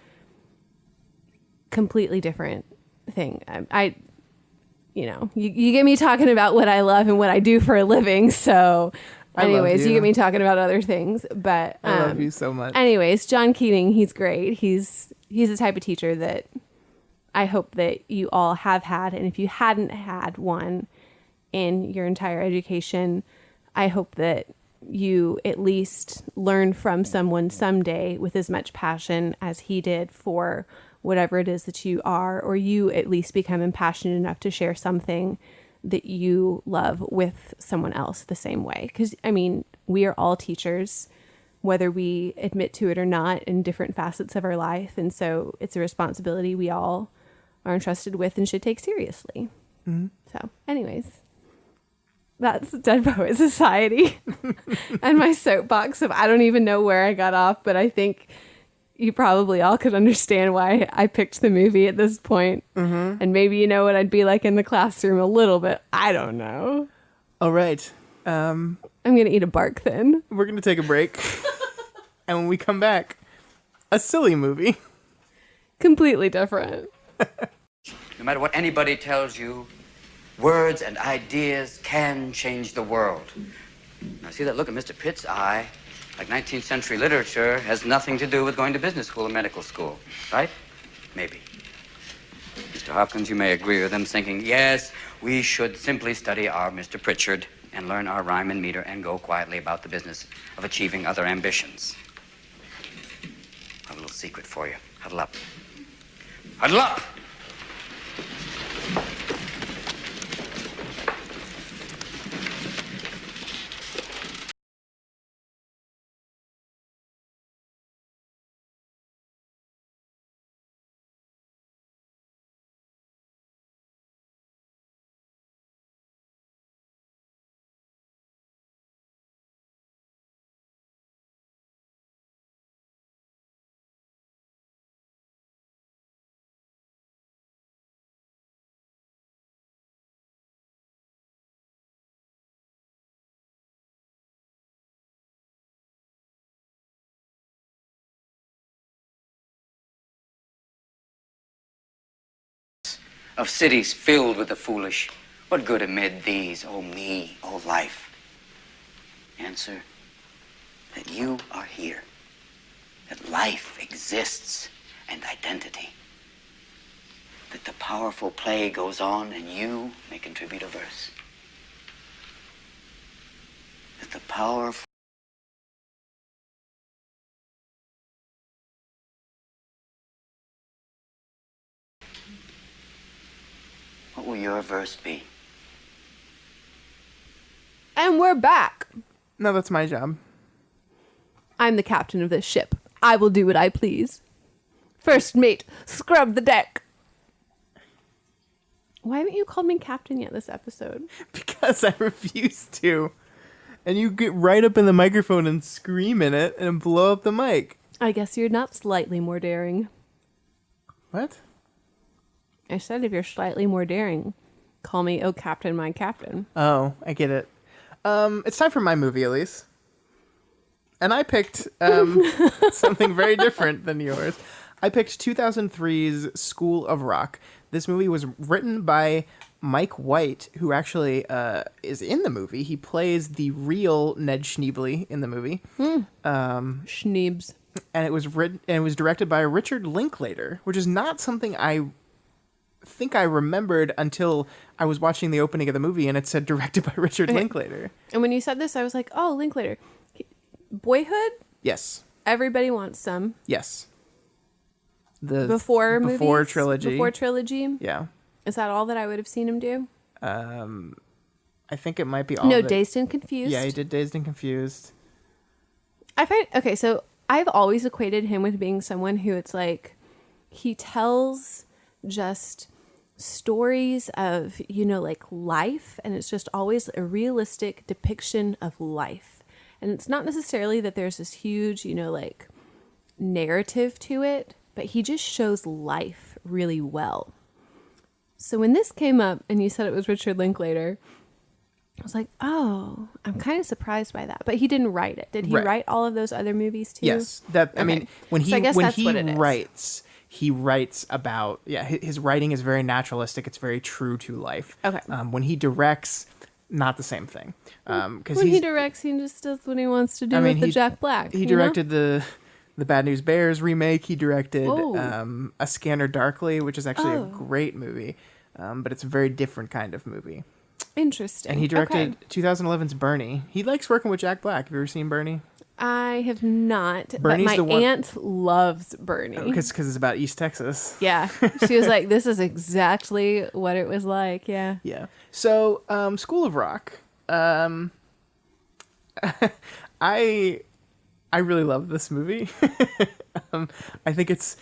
A: completely different thing. I you know, you get me talking about what I love and what I do for a living. So anyways, you get me talking about other things, but
B: I love you so much.
A: Anyways, John Keating, he's great. He's the type of teacher that I hope that you all have had. And if you hadn't had one in your entire education, I hope that you at least learn from someone someday with as much passion as he did for whatever it is that you are, or you at least become impassioned enough to share something that you love with someone else the same way. Because, I mean, we are all teachers, whether we admit to it or not, in different facets of our life. And so it's a responsibility we all are entrusted with and should take seriously. Mm-hmm. So anyways, that's Dead Poet Society and my soapbox of I don't even know where I got off, but I think you probably all could understand why I picked the movie at this point. Mm-hmm. And maybe you know what I'd be like in the classroom a little bit. I don't know.
B: All right.
A: I'm going to eat a bark then.
B: We're going to take a break. And when we come back, a silly movie.
A: Completely different.
D: No matter what anybody tells you, words and ideas can change the world. Now, see that look in Mr. Pitt's eye? Like 19th century literature has nothing to do with going to business school or medical school, right? Maybe. Mr. Hopkins, you may agree with them, thinking, yes, we should simply study our Mr. Pritchard and learn our rhyme and meter and go quietly about the business of achieving other ambitions. I have a little secret for you. Huddle up. Huddle up! Of cities filled with the foolish. What good amid these, oh me, oh life? Answer, that you are here, that life exists and identity, that the powerful play goes on and you may contribute a verse, that the powerful What will your verse be?
A: And we're back.
B: No, that's my job.
A: I'm the captain of this ship. I will do what I please. First mate, scrub the deck. Why haven't you called me captain yet this episode?
B: Because I refuse to. And you get right up in the microphone and scream in it and blow up the mic.
A: I guess you're not slightly more daring.
B: What?
A: I said if you're slightly more daring, call me, oh, captain, my captain.
B: Oh, I get it. It's time for my movie, Elyse. And I picked something very different than yours. I picked 2003's School of Rock. This movie was written by Mike White, who actually is in the movie. He plays the real Ned Schneebly in the movie.
A: Schneebs.
B: And it was written and it was directed by Richard Linklater, which is not something I think I remembered until I was watching the opening of the movie and it said directed by Richard Linklater.
A: And when you said this, I was like, oh, Linklater. Boyhood?
B: Yes.
A: Everybody wants some.
B: Yes. The
A: Before
B: trilogy.
A: Before trilogy?
B: Yeah.
A: Is that all that I would have seen him do?
B: I think it might be all
A: No,
B: of it.
A: Dazed and Confused.
B: Yeah, he did Dazed and Confused.
A: Okay, so I've always equated him with being someone who it's like, he tells just stories of, like life, and it's just always a realistic depiction of life. And it's not necessarily that there's this huge, like narrative to it, but he just shows life really well. So when this came up and you said it was Richard Linklater, I was like, oh, I'm kind of surprised by that. But he didn't write it. Did he write all of those other movies too?
B: Yes. I mean, when he writes, he writes about, his writing is very naturalistic. It's very true to life.
A: Okay.
B: When he directs, not the same thing.
A: When he directs, he just does what he wants to do with the Jack Black.
B: He directed the Bad News Bears remake. He directed A Scanner Darkly, which is actually a great movie. But it's a very different kind of movie.
A: Interesting.
B: And he directed 2011's Bernie. He likes working with Jack Black. Have you ever seen Bernie?
A: I have not,
B: Bernie's
A: but my aunt loves Bernie.
B: Because it's about East Texas.
A: Yeah. She was like, this is exactly what it was like. Yeah.
B: Yeah. So, School of Rock. I really love this movie. I think it's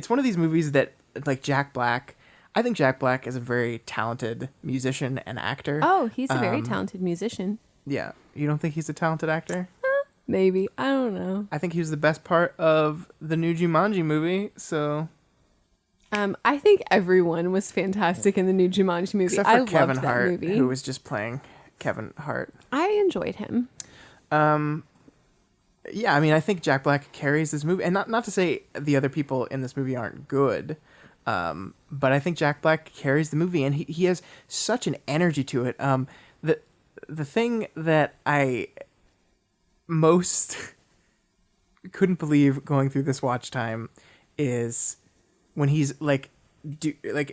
B: one of these movies that, like Jack Black, I think Jack Black is a very talented musician and actor.
A: Oh, he's a very talented musician.
B: Yeah. You don't think he's a talented actor?
A: Maybe. I don't know.
B: I think he was the best part of the new Jumanji movie, so...
A: I think everyone was fantastic in the new Jumanji movie.
B: Except for Kevin
A: loved
B: Hart,
A: that movie.
B: who was just playing Kevin Hart.
A: I enjoyed him.
B: Yeah, I mean, I think Jack Black carries this movie. And not to say the other people in this movie aren't good, but I think Jack Black carries the movie, and he has such an energy to it. the thing that I most couldn't believe going through this watch time is when he's like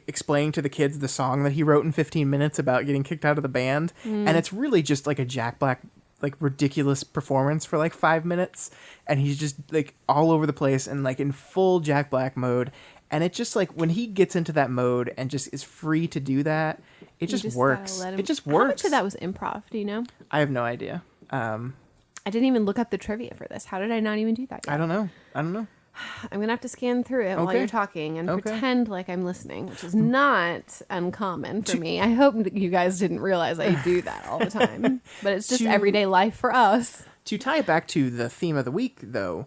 B: explaining to the kids the song that he wrote in 15 minutes about getting kicked out of the band, and it's really just like a Jack Black like ridiculous performance for like 5 minutes, and he's just like all over the place and like in full Jack Black mode, and it just like when he gets into that mode and just is free to do that, it just works. It just works.
A: How much of that was improv? Do you know?
B: I have no idea.
A: I didn't even look up the trivia for this. How did I not even do that yet?
B: I don't know.
A: I'm going to have to scan through it while you're talking and pretend like I'm listening, which is not uncommon for me. I hope you guys didn't realize I do that all the time. But it's just everyday life for us.
B: To tie it back to the theme of the week, though,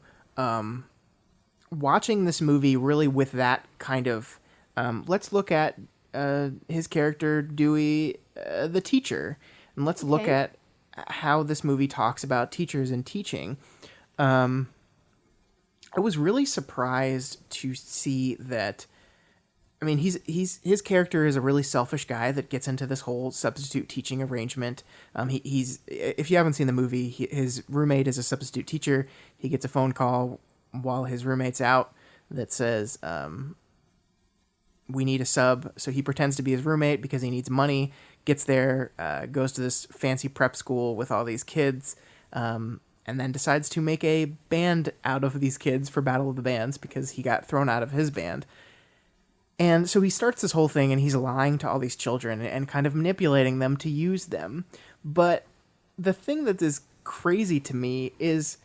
B: watching this movie really with that kind of, let's look at his character, Dewey, the teacher, and let's look at how this movie talks about teachers and teaching. I was really surprised to see that. I mean, his character is a really selfish guy that gets into this whole substitute teaching arrangement. He's if you haven't seen the movie, his roommate is a substitute teacher. He gets a phone call while his roommate's out that says, "We need a sub." So he pretends to be his roommate because he needs money. Gets there, goes to this fancy prep school with all these kids, and then decides to make a band out of these kids for Battle of the Bands because he got thrown out of his band. And so he starts this whole thing, and he's lying to all these children and kind of manipulating them to use them. But the thing that is crazy to me is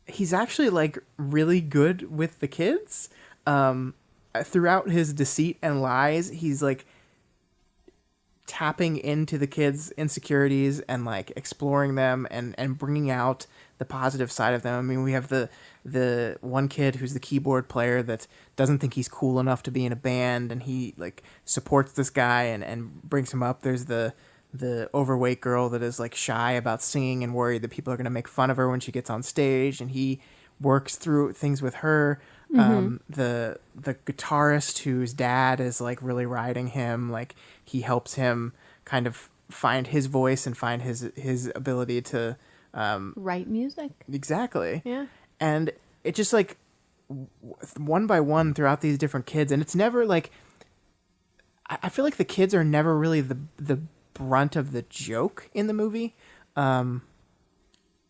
B: he's actually like really good with the kids. Throughout his deceit and lies, he's like tapping into the kids' insecurities and like exploring them and bringing out the positive side of them. I mean, we have the one kid who's the keyboard player that doesn't think he's cool enough to be in a band, and he like supports this guy and brings him up. There's the overweight girl that is like shy about singing and worried that people are going to make fun of her when she gets on stage, and he works through things with her. The guitarist whose dad is like really riding him, like he helps him kind of find his voice and find his ability to
A: write music.
B: Exactly.
A: Yeah.
B: And it just like one by one throughout these different kids, and it's never like I feel like the kids are never really the brunt of the joke in the movie.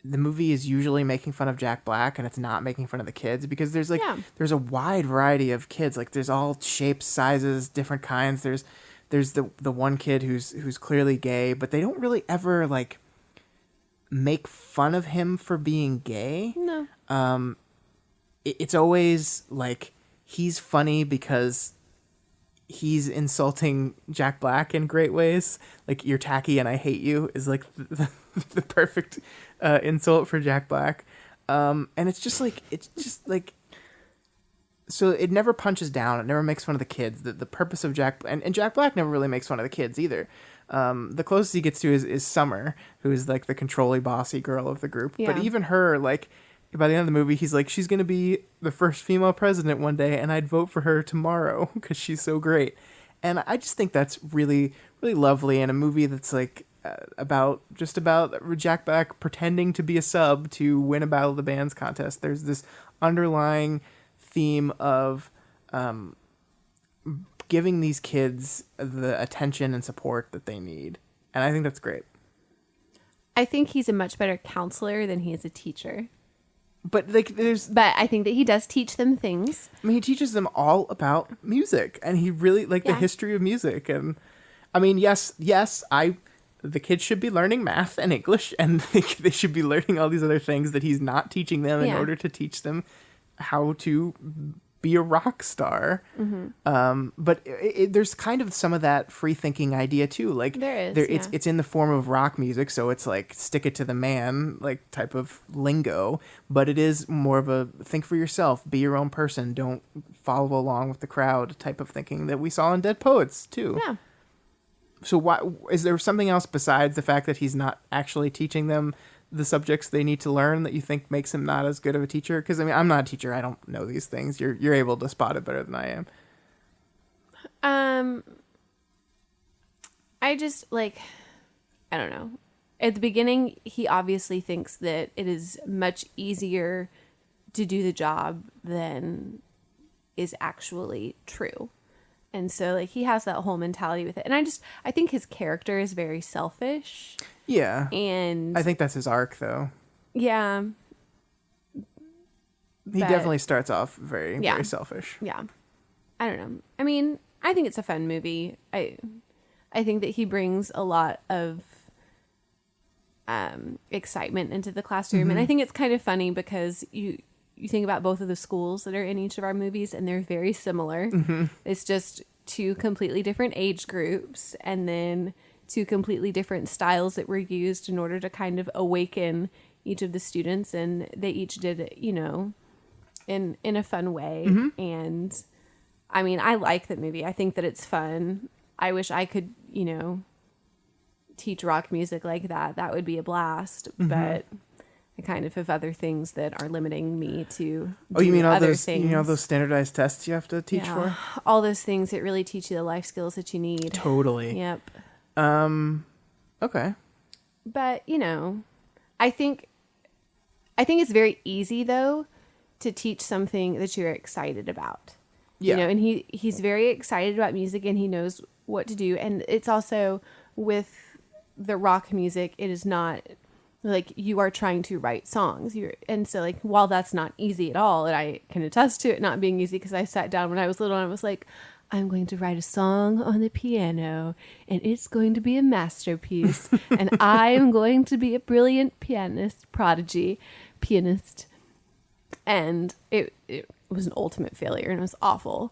B: The movie is usually making fun of Jack Black, and it's not making fun of the kids because there's like there's a wide variety of kids. Like there's all shapes, sizes, different kinds. There's the one kid who's clearly gay, but they don't really ever like make fun of him for being gay.
A: No.
B: It's always like he's funny because he's insulting Jack Black in great ways. Like, "You're tacky and I hate you" is like the perfect insult for Jack Black. And it's just like, so it never punches down. It never makes fun of the kids. The purpose of and Jack Black never really makes fun of the kids either. The closest he gets to is Summer, who is like the controlly, bossy girl of the group. Yeah. But even her, like, by the end of the movie, he's like, she's going to be the first female president one day, and I'd vote for her tomorrow because she's so great. And I just think that's really, really lovely in a movie that's like about Jack Black pretending to be a sub to win a Battle of the Bands contest. There's this underlying theme of giving these kids the attention and support that they need. And I think that's great.
A: I think he's a much better counselor than he is a teacher.
B: But like,
A: but I think that he does teach them things.
B: I mean, he teaches them all about music, and he really the history of music. And I mean, yes, the kids should be learning math and English, and they should be learning all these other things that he's not teaching them in order to teach them how to be a rock star. Mm-hmm. But there's kind of some of that free thinking idea too. Like
A: there is,
B: it's in the form of rock music, so it's like stick it to the man like type of lingo. But it is more of a think for yourself, be your own person, don't follow along with the crowd type of thinking that we saw in Dead Poets too.
A: Yeah.
B: So why is there something else besides the fact that he's not actually teaching them the subjects they need to learn that you think makes him not as good of a teacher? Because I mean, I'm not a teacher. I don't know these things. You're able to spot it better than I am.
A: I just like, I don't know. at the beginning, he obviously thinks that it is much easier to do the job than is actually true. And so like he has that whole mentality with it. And I think his character is very selfish.
B: Yeah.
A: And
B: I think that's his arc though.
A: Yeah.
B: He definitely starts off very selfish.
A: Yeah. I don't know. I mean, I think it's a fun movie. I think that he brings a lot of excitement into the classroom. And I think it's kind of funny because you think about both of the schools that are in each of our movies and they're very similar. It's just two completely different age groups and then two completely different styles that were used in order to kind of awaken each of the students, and they each did it, you know, in a fun way. And I mean, I like that movie. I think that it's fun. I wish I could, you know, teach rock music like that. That would be a blast. But I kind of have other things that are limiting me to do
B: you mean all
A: other
B: those
A: things.
B: you know those standardized tests you have to teach for?
A: All those things that really teach you the life skills that you need.
B: Totally.
A: Yep.
B: Okay.
A: But, you know, I think it's very easy though to teach something that you're excited about.
B: Yeah.
A: You know, and he's very excited about music and he knows what to do. And it's also with the rock music, it is not like you are trying to write songs. And so like, while that's not easy at all, and I can attest to it not being easy because I sat down when I was little and I was like, I'm going to write a song on the piano and it's going to be a masterpiece and I am going to be a brilliant pianist. And it was an ultimate failure and it was awful.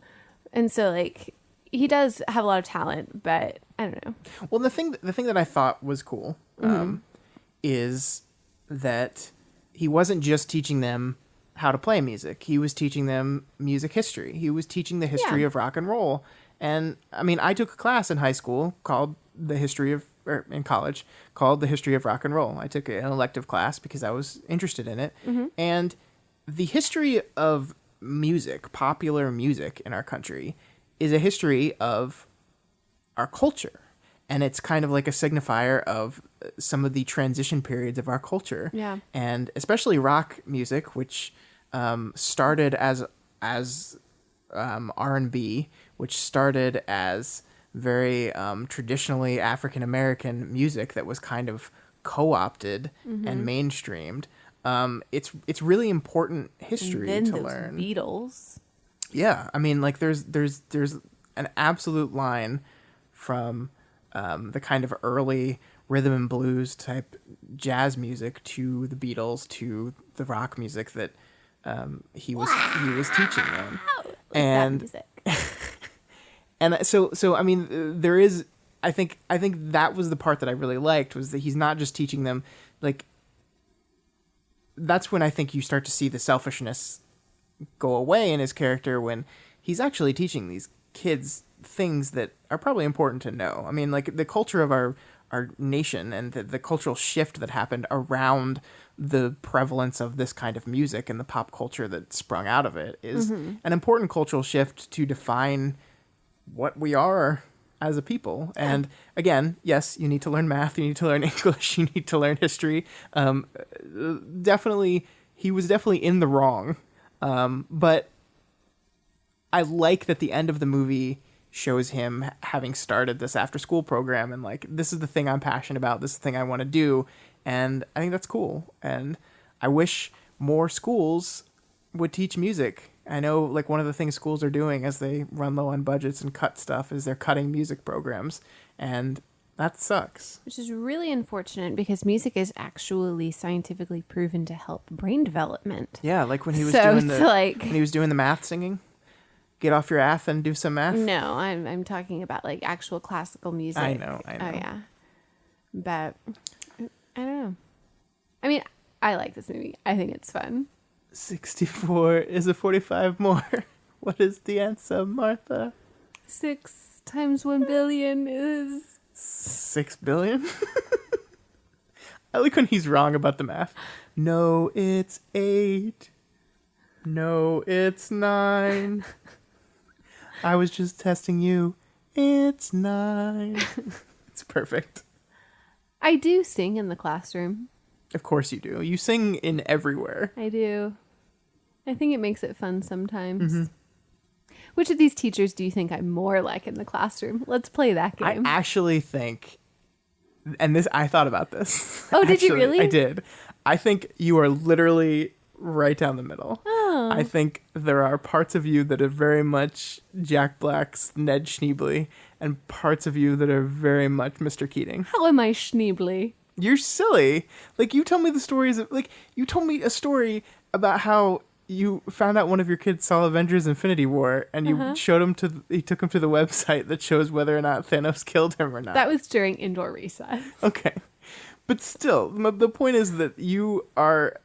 A: And so like he does have a lot of talent, but I don't know.
B: Well, the thing that I thought was cool is that he wasn't just teaching them how to play music. He was teaching them music history. He was teaching the history of rock and roll. And I mean, I took a class in high school called in college called the history of rock and roll. I took an elective class because I was interested in it. And the history of music, popular music in our country, is a history of our culture. And it's kind of like a signifier of some of the transition periods of our culture.
A: Yeah.
B: And especially rock music, which started as R&B, which started as very traditionally African American music that was kind of co-opted and mainstreamed. It's really important history
A: and then
B: to
A: those
B: learn.
A: Beatles.
B: Yeah, I mean, like there's an absolute line from the kind of early rhythm and blues type jazz music to the Beatles to the rock music that he was teaching them. And and so I mean, there is I think that was the part that I really liked, was that he's not just teaching them, like, that's when I think you start to see the selfishness go away in his character, when he's actually teaching these kids things that are probably important to know. I mean, like, the culture of our nation and the cultural shift that happened around the prevalence of this kind of music and the pop culture that sprung out of it is an important cultural shift to define what we are as a people. Yeah. And again, yes, you need to learn math, you need to learn English, you need to learn history. Definitely, he was definitely in the wrong. But I like that the end of the movie shows him having started this after school program and like, this is the thing I'm passionate about, this is the thing I want to do. And I think that's cool. And I wish more schools would teach music. I know, like, one of the things schools are doing as they run low on budgets and cut stuff is they're cutting music programs. And that sucks.
A: Which is really unfortunate because music is actually scientifically proven to help brain development.
B: Yeah, like when he was when he was doing the math singing. Get off your ass and do some math?
A: No, I'm talking about like actual classical music.
B: I know.
A: Oh yeah. But I don't know. I mean, I like this movie. I think it's fun.
B: 64 is a 45 more. What is the answer, Martha?
A: 6 times 1 billion is
B: 6 billion? I like when he's wrong about the math. No, it's 8. No, it's 9. I was just testing you. It's 9. It's perfect.
A: I do sing in the classroom.
B: Of course you do. You sing in everywhere.
A: I do. I think it makes it fun sometimes.
B: Mm-hmm.
A: Which of these teachers do you think I'm more like in the classroom? Let's play that game.
B: I actually think, and this, I thought about this.
A: Oh, did you
B: Actually,
A: really?
B: I did. I think you are literally right down the middle.
A: Oh.
B: I think there are parts of you that are very much Jack Black's Ned Schneebly, and parts of you that are very much Mr. Keating.
A: How am I Schneebly?
B: You're silly. Like, you told me the stories of, like, you told me a story about how you found out one of your kids saw Avengers Infinity War, and you showed him he took him to the website that shows whether or not Thanos killed him or not.
A: That was during indoor recess.
B: Okay. But still, the point is that you are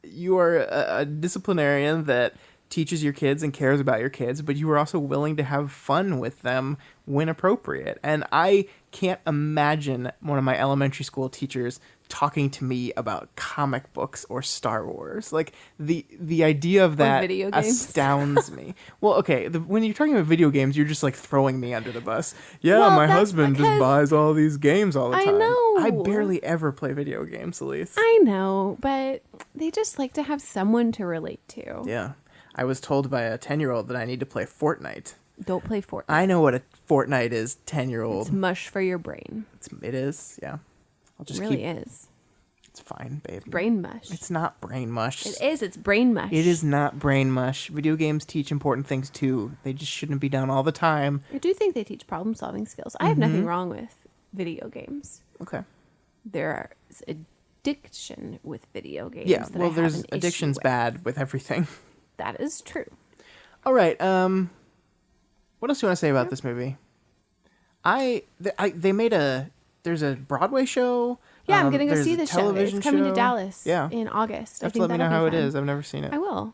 B: a disciplinarian that teaches your kids and cares about your kids, but you are also willing to have fun with them when appropriate. And I can't imagine one of my elementary school teachers talking to me about comic books or Star Wars. Like, the idea of that
A: video games.
B: astounds me. Well, okay, when you're talking about video games, you're just like throwing me under the bus. Yeah,
A: Well,
B: my
A: that's
B: husband just
A: because-
B: buys all these games all the
A: I
B: time.
A: know.
B: I barely ever play video games, Elyse.
A: I know, but they just like to have someone to relate to.
B: Yeah. I was told by a 10-year-old that I need to play Fortnite.
A: Don't play Fortnite.
B: I know what a Fortnite is, 10-year-old.
A: It's mush for your brain.
B: It is, yeah. I'll
A: It
B: just
A: really is.
B: It's fine, babe.
A: Brain mush.
B: It's not brain mush.
A: It is. It's brain mush.
B: It is not brain mush. Video games teach important things too. They just shouldn't be done all the time.
A: I do think they teach problem-solving skills. I have nothing wrong with video games.
B: Okay.
A: There is addiction with video games.
B: Yeah,
A: that I
B: well,
A: have
B: there's
A: an issue
B: addiction's
A: with.
B: bad with everything.
A: That is true.
B: All right. What else do you want to say about this movie? They made there's a Broadway show.
A: Yeah, I'm gonna go
B: there's
A: see
B: a
A: this show.
B: television
A: It's coming to
B: show.
A: Dallas
B: Yeah.
A: in August.
B: You
A: I
B: have to
A: think
B: let me know
A: that'll
B: how
A: be
B: it
A: fun.
B: is. I've never seen it.
A: I will.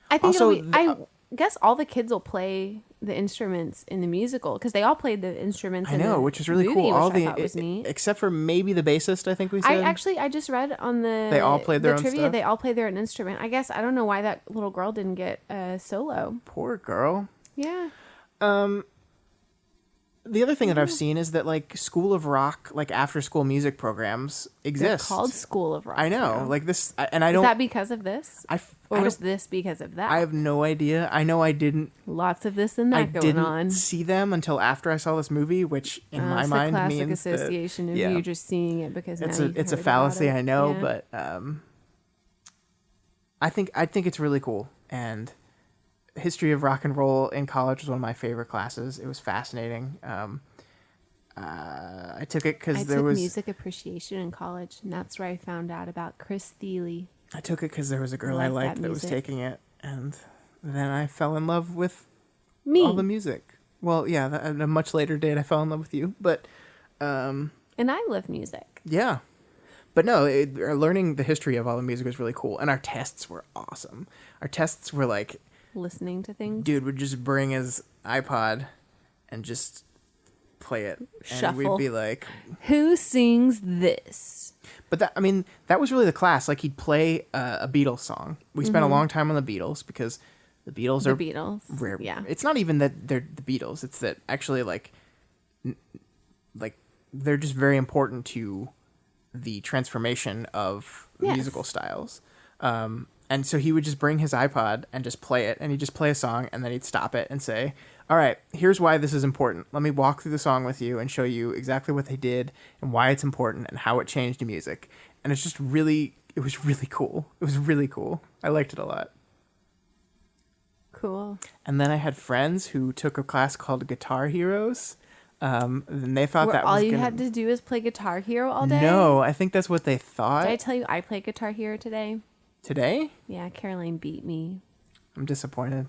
A: I think
B: Also,
A: it'll be, I guess all the kids will play the instruments in the musical because they all played the instruments.
B: I
A: in
B: know,
A: the
B: which is really
A: movie,
B: cool.
A: Which
B: All
A: I thought was neat.
B: except for maybe the bassist, I think we said.
A: I just read on the
B: They all played their
A: the
B: own
A: trivia.
B: stuff?
A: They all played their own instrument. I guess I don't know why that little girl didn't get a solo.
B: Poor girl.
A: Yeah.
B: The other thing that I've seen is that like School of Rock, like after school music programs
A: They're
B: exist.
A: called School of Rock.
B: I know,
A: too.
B: like this, and I
A: Is
B: don't.
A: that because of this? Or was
B: don't-
A: this because of that?
B: I have no idea. I know I didn't.
A: Lots of this and that
B: I
A: going
B: didn't
A: on.
B: see them until after I saw this movie, which in my
A: It's
B: mind
A: the classic
B: means that
A: association of you just seeing it because
B: it's
A: now
B: a
A: you've
B: it's a
A: heard about
B: fallacy.
A: it.
B: I know,
A: Yeah.
B: but I think it's really cool. And history of rock and roll in college was one of my favorite classes. It was fascinating. I took it because
A: I
B: there
A: took
B: was
A: music appreciation in college, and that's where I found out about Chris Thiele.
B: I took it because there was a girl I
A: like
B: liked
A: that
B: that was
A: music.
B: taking it, and then I fell in love with
A: Me.
B: all the music. Well, yeah, at a much later date, I fell in love with you, but
A: And I love music.
B: yeah. But no, learning the history of all the music was really cool, and our tests were awesome. Our tests were like,
A: Listening to things.
B: dude would just bring his iPod and just play it, and
A: Shuffle.
B: we'd be like,
A: Who sings this?
B: but that was really the class. Like he'd play a Beatles song. We spent a long time on the Beatles because the Beatles
A: The
B: are
A: Beatles.
B: rare.
A: Yeah.
B: It's not even that they're the Beatles. It's that actually like they're just very important to the transformation of
A: Yes.
B: musical styles. And so he would just bring his iPod and just play it, and he'd just play a song, and then he'd stop it and say, all right, here's why this is important. Let me walk through the song with you and show you exactly what they did and why it's important and how it changed the music. And it's just really, it was really cool. It was really cool. I liked it a lot.
A: Cool.
B: And then I had friends who took a class called Guitar Heroes. And they thought
A: Where
B: that
A: all
B: was
A: you
B: gonna...
A: had to do is play Guitar Hero all day?
B: No, I think that's what they thought.
A: Did I tell you I played Guitar Hero today?
B: Today?
A: Yeah, Caroline beat me.
B: I'm disappointed.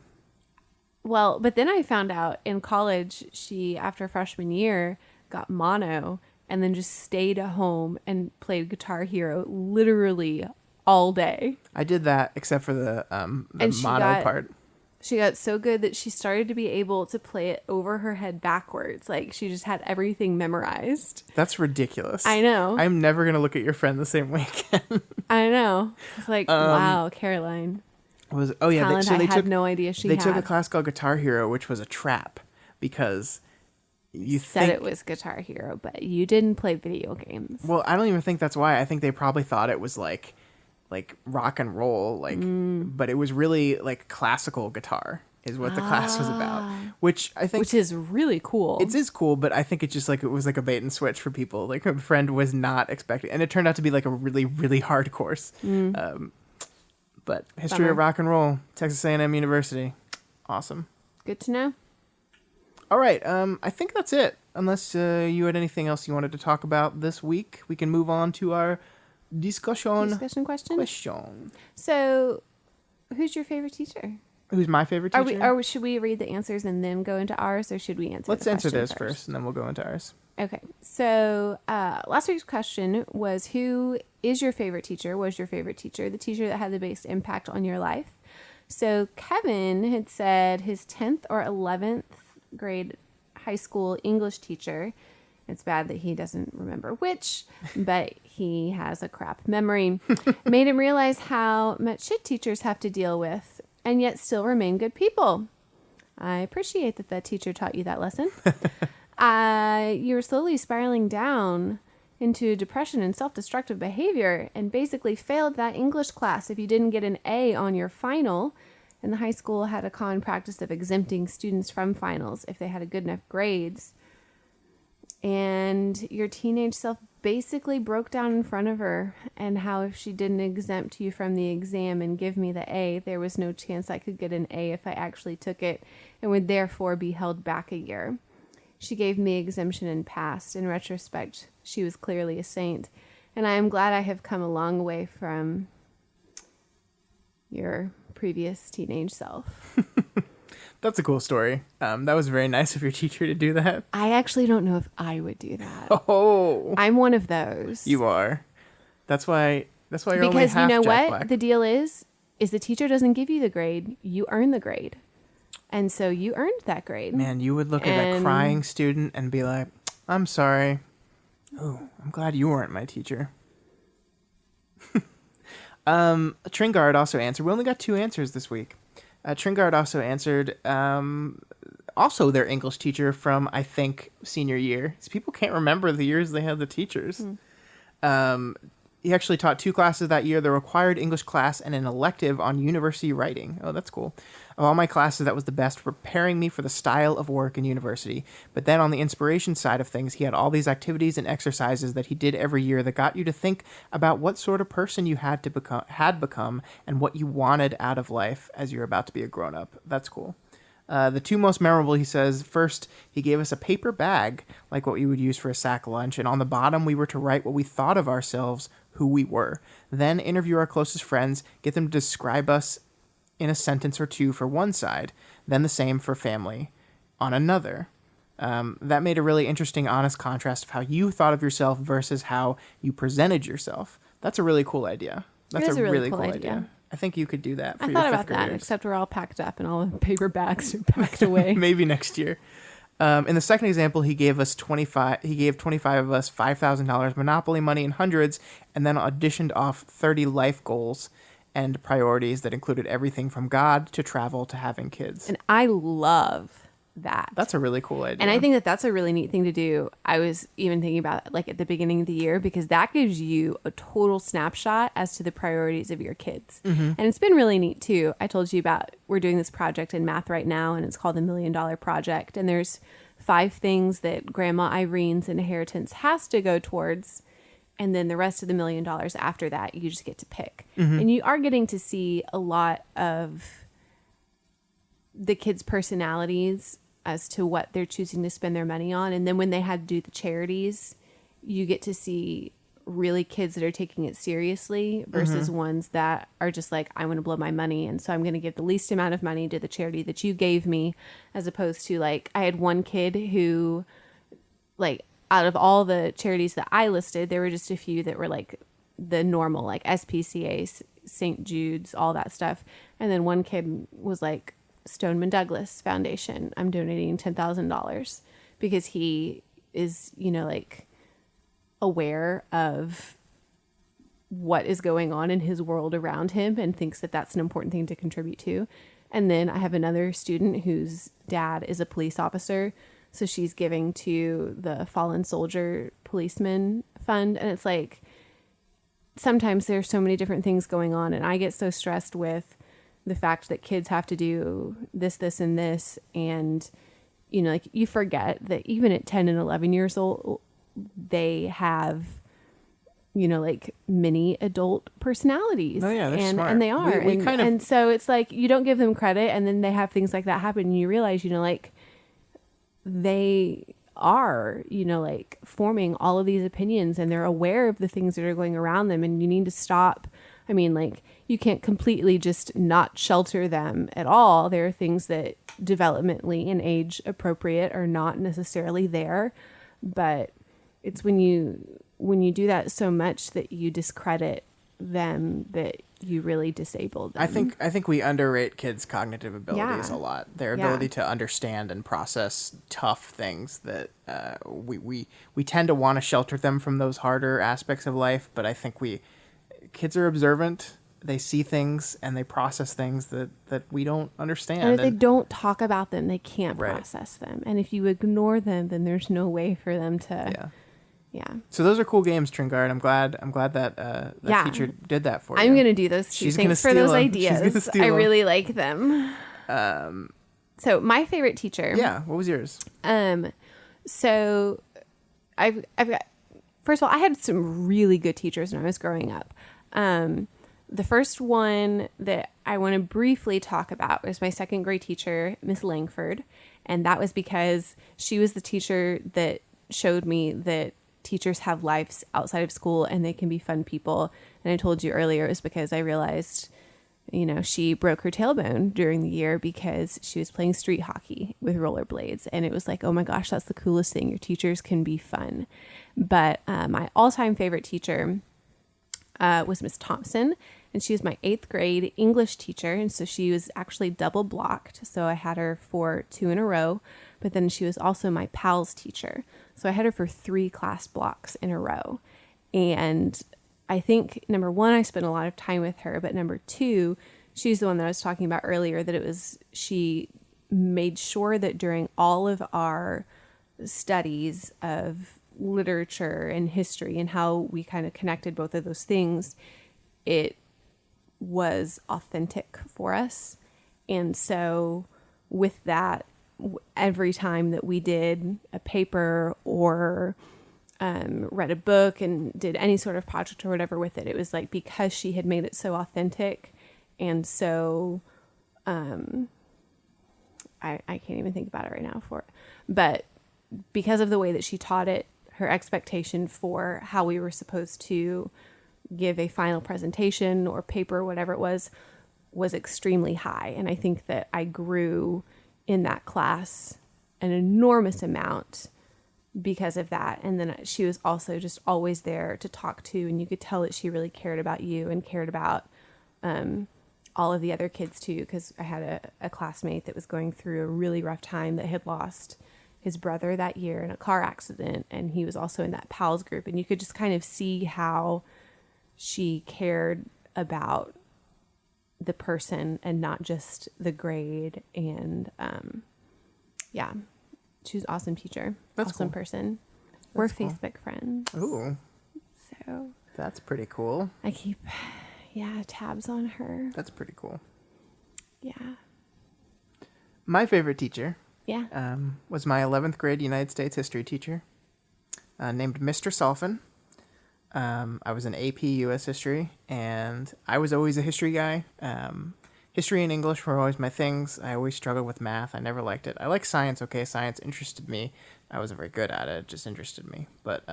A: Well, but then I found out in college, she, after freshman year, got mono and then just stayed at home and played Guitar Hero literally all day.
B: I did that except for the
A: And she
B: mono part.
A: She got so good that she started to be able to play it over her head backwards. Like, she just had everything memorized.
B: That's ridiculous.
A: I know.
B: I'm never going to look at your friend the same way again.
A: I know. It's like, wow, Caroline.
B: Talent
A: I had no idea she
B: They
A: had.
B: took a class called Guitar Hero, which was a trap because you
A: said it was Guitar Hero, but you didn't play video games.
B: Well, I don't even think that's why. I think they probably thought it was like rock and roll, but it was really like classical guitar is what the class was about, which
A: is really cool.
B: It is cool, but I think it's just like it was like a bait and switch for people. Like my friend was not expecting, and it turned out to be like a really, really hard course. But history of rock and roll, Texas A&M University, awesome.
A: Good to know.
B: All right, I think that's it. Unless you had anything else you wanted to talk about this week, we can move on to our discussion question.
A: So, who's your favorite teacher?
B: Who's my favorite teacher?
A: Should we read the answers and then go into ours, or should we answer?
B: Let's answer this first, and then we'll go into ours.
A: Okay. So, last week's question was, who is your favorite teacher? Was your favorite teacher the teacher that had the biggest impact on your life? So, Kevin had said his 10th or 11th grade high school English teacher. It's bad that he doesn't remember which, but he has a crap memory. Made him realize how much shit teachers have to deal with and yet still remain good people. I appreciate that teacher taught you that lesson. You were slowly spiraling down into depression and self-destructive behavior and basically failed that English class if you didn't get an A on your final. And the high school had a common practice of exempting students from finals if they had a good enough grades. And your teenage self basically broke down in front of her, and how if she didn't exempt you from the exam and give me the A, there was no chance I could get an A if I actually took it, and would therefore be held back a year. She gave me exemption and passed. In retrospect, she was clearly a saint, and I am glad I have come a long way from your previous teenage self.
B: That's a cool story. That was very nice of your teacher to do that.
A: I actually don't know if I would do that.
B: Oh,
A: I'm one of those.
B: You are. That's why you're
A: because
B: only half
A: you know
B: Jack
A: what
B: Black.
A: The deal is the teacher doesn't give you the grade, you earn the grade, and so you earned that grade.
B: Man, you would look at a crying student and be like, "I'm sorry. Oh, I'm glad you weren't my teacher." Tringard also answered. We only got 2 answers this week. Tringard also answered. Also, their English teacher from, I think, senior year. So people can't remember the years they had the teachers. He actually taught 2 classes that year, the required English class and an elective on university writing. Oh, that's cool. Of all my classes, that was the best for preparing me for the style of work in university. But then on the inspiration side of things, he had all these activities and exercises that he did every year that got you to think about what sort of person you had become and what you wanted out of life as you're about to be a grown-up. That's cool. The 2 most memorable, he says, first, he gave us a paper bag, like what we would use for a sack lunch, and on the bottom we were to write what we thought of ourselves, who we were. Then interview our closest friends, get them to describe us in a sentence or 2 for one side, then the same for family on another. That made a really interesting, honest contrast of how you thought of yourself versus how you presented yourself. That's a really cool idea. That's a really cool idea. I think you could do that for your 5th graders. I thought about that,
A: except we're all packed up and all the paper bags are packed away.
B: Maybe next year. In the second example, he gave 25 of us $5,000 Monopoly money in hundreds, and then auditioned off 30 life goals and priorities that included everything from God to travel to having kids.
A: And I love that.
B: That's a really cool idea.
A: And I think that's a really neat thing to do. I was even thinking about it, like at the beginning of the year, because that gives you a total snapshot as to the priorities of your kids. And it's been really neat too. I told you about, we're doing this project in math right now, and it's called the $1 Million Project. And there's 5 things that Grandma Irene's inheritance has to go towards. And then the rest of the $1 million after that, you just get to pick. And you are getting to see a lot of the kids' personalities as to what they're choosing to spend their money on. And then when they had to do the charities, you get to see really kids that are taking it seriously versus ones that are just like, I want to blow my money, and so I'm going to give the least amount of money to the charity that you gave me, as opposed to, like, I had one kid who, like, out of all the charities that I listed, there were just a few that were like the normal, like SPCA, St. Jude's, all that stuff. And then one kid was like, Stoneman Douglas Foundation, I'm donating $10,000, because he is, you know, like aware of what is going on in his world around him and thinks that that's an important thing to contribute to. And then I have another student whose dad is a police officer. So she's giving to the Fallen Soldier Policeman Fund. And it's like, sometimes there's so many different things going on. And I get so stressed with the fact that kids have to do this, this, and this. And, you know, like you forget that even at 10 and 11 years old, they have, you know, like mini adult personalities.
B: Oh yeah, they're smart.
A: And they are. And so it's like, you don't give them credit, and then they have things like that happen, and you realize, you know, like they are, you know, like forming all of these opinions, and they're aware of the things that are going around them, and you need to stop. I mean, like, you can't completely just not shelter them at all. There are things that developmentally and age appropriate are not necessarily there, but it's when you do that so much that you discredit them that you really disable them.
B: I think we underrate kids' cognitive abilities a lot. Their ability to understand and process tough things that we tend to want to shelter them from those harder aspects of life, but I think kids are observant. They see things and they process things that we don't understand.
A: And if they don't talk about them, they can't process them. And if you ignore them, then there's no way for them to... Yeah.
B: So those are cool games, Tringard. I'm glad that teacher did that for you.
A: I'm going to do those too. Thanks for those ideas. I really like them. So my favorite teacher.
B: Yeah. What was yours?
A: So I've got, first of all, I had some really good teachers when I was growing up. The first one that I want to briefly talk about was my second grade teacher, Miss Langford. And that was because she was the teacher that showed me that teachers have lives outside of school and they can be fun people. And I told you earlier, it was because I realized, you know, she broke her tailbone during the year because she was playing street hockey with rollerblades. And it was like, oh my gosh, that's the coolest thing. Your teachers can be fun. But my all-time favorite teacher was Miss Thompson. And she was my 8th grade English teacher. And so she was actually double blocked. So I had her for 2 in a row. But then she was also my PALS teacher. So I had her for 3 class blocks in a row. And I think, number one, I spent a lot of time with her. But number two, she's the one that I was talking about earlier, that she made sure that during all of our studies of literature and history and how we kind of connected both of those things, it was authentic for us. And so with that, every time that we did a paper or read a book and did any sort of project or whatever with it, it was like, because she had made it so authentic and so I can't even think about it right now but because of the way that she taught it, her expectation for how we were supposed to give a final presentation or paper or whatever it was extremely high. And I think that I grew in that class an enormous amount because of that. And then she was also just always there to talk to, and you could tell that she really cared about you and cared about all of the other kids too, because I had a classmate that was going through a really rough time that had lost his brother that year in a car accident, and he was also in that PALS group, and you could just kind of see how she cared about the person and not just the grade. And she's an awesome teacher. That's awesome, cool. Person. We're cool. Facebook friends.
B: Ooh,
A: so
B: that's pretty cool.
A: I keep tabs on her.
B: That's pretty cool.
A: Yeah.
B: My favorite teacher was my 11th grade United States history teacher named Mr. Solfin. I was in AP U.S. history, and I was always a history guy. History and English were always my things. I always struggled with math. I never liked it. I like science. Okay, science interested me. I wasn't very good at it. It just interested me. But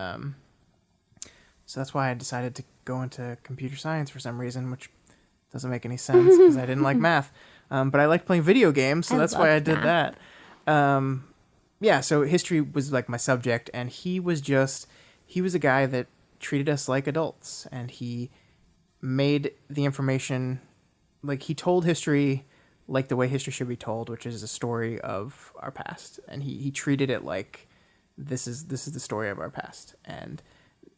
B: so that's why I decided to go into computer science for some reason, which doesn't make any sense because I didn't like math. But I liked playing video games, so that's why I did that. So history was like my subject, and he was a guy that treated us like adults, and he made the information, like, he told history like the way history should be told, which is a story of our past, and he treated it like this is the story of our past, and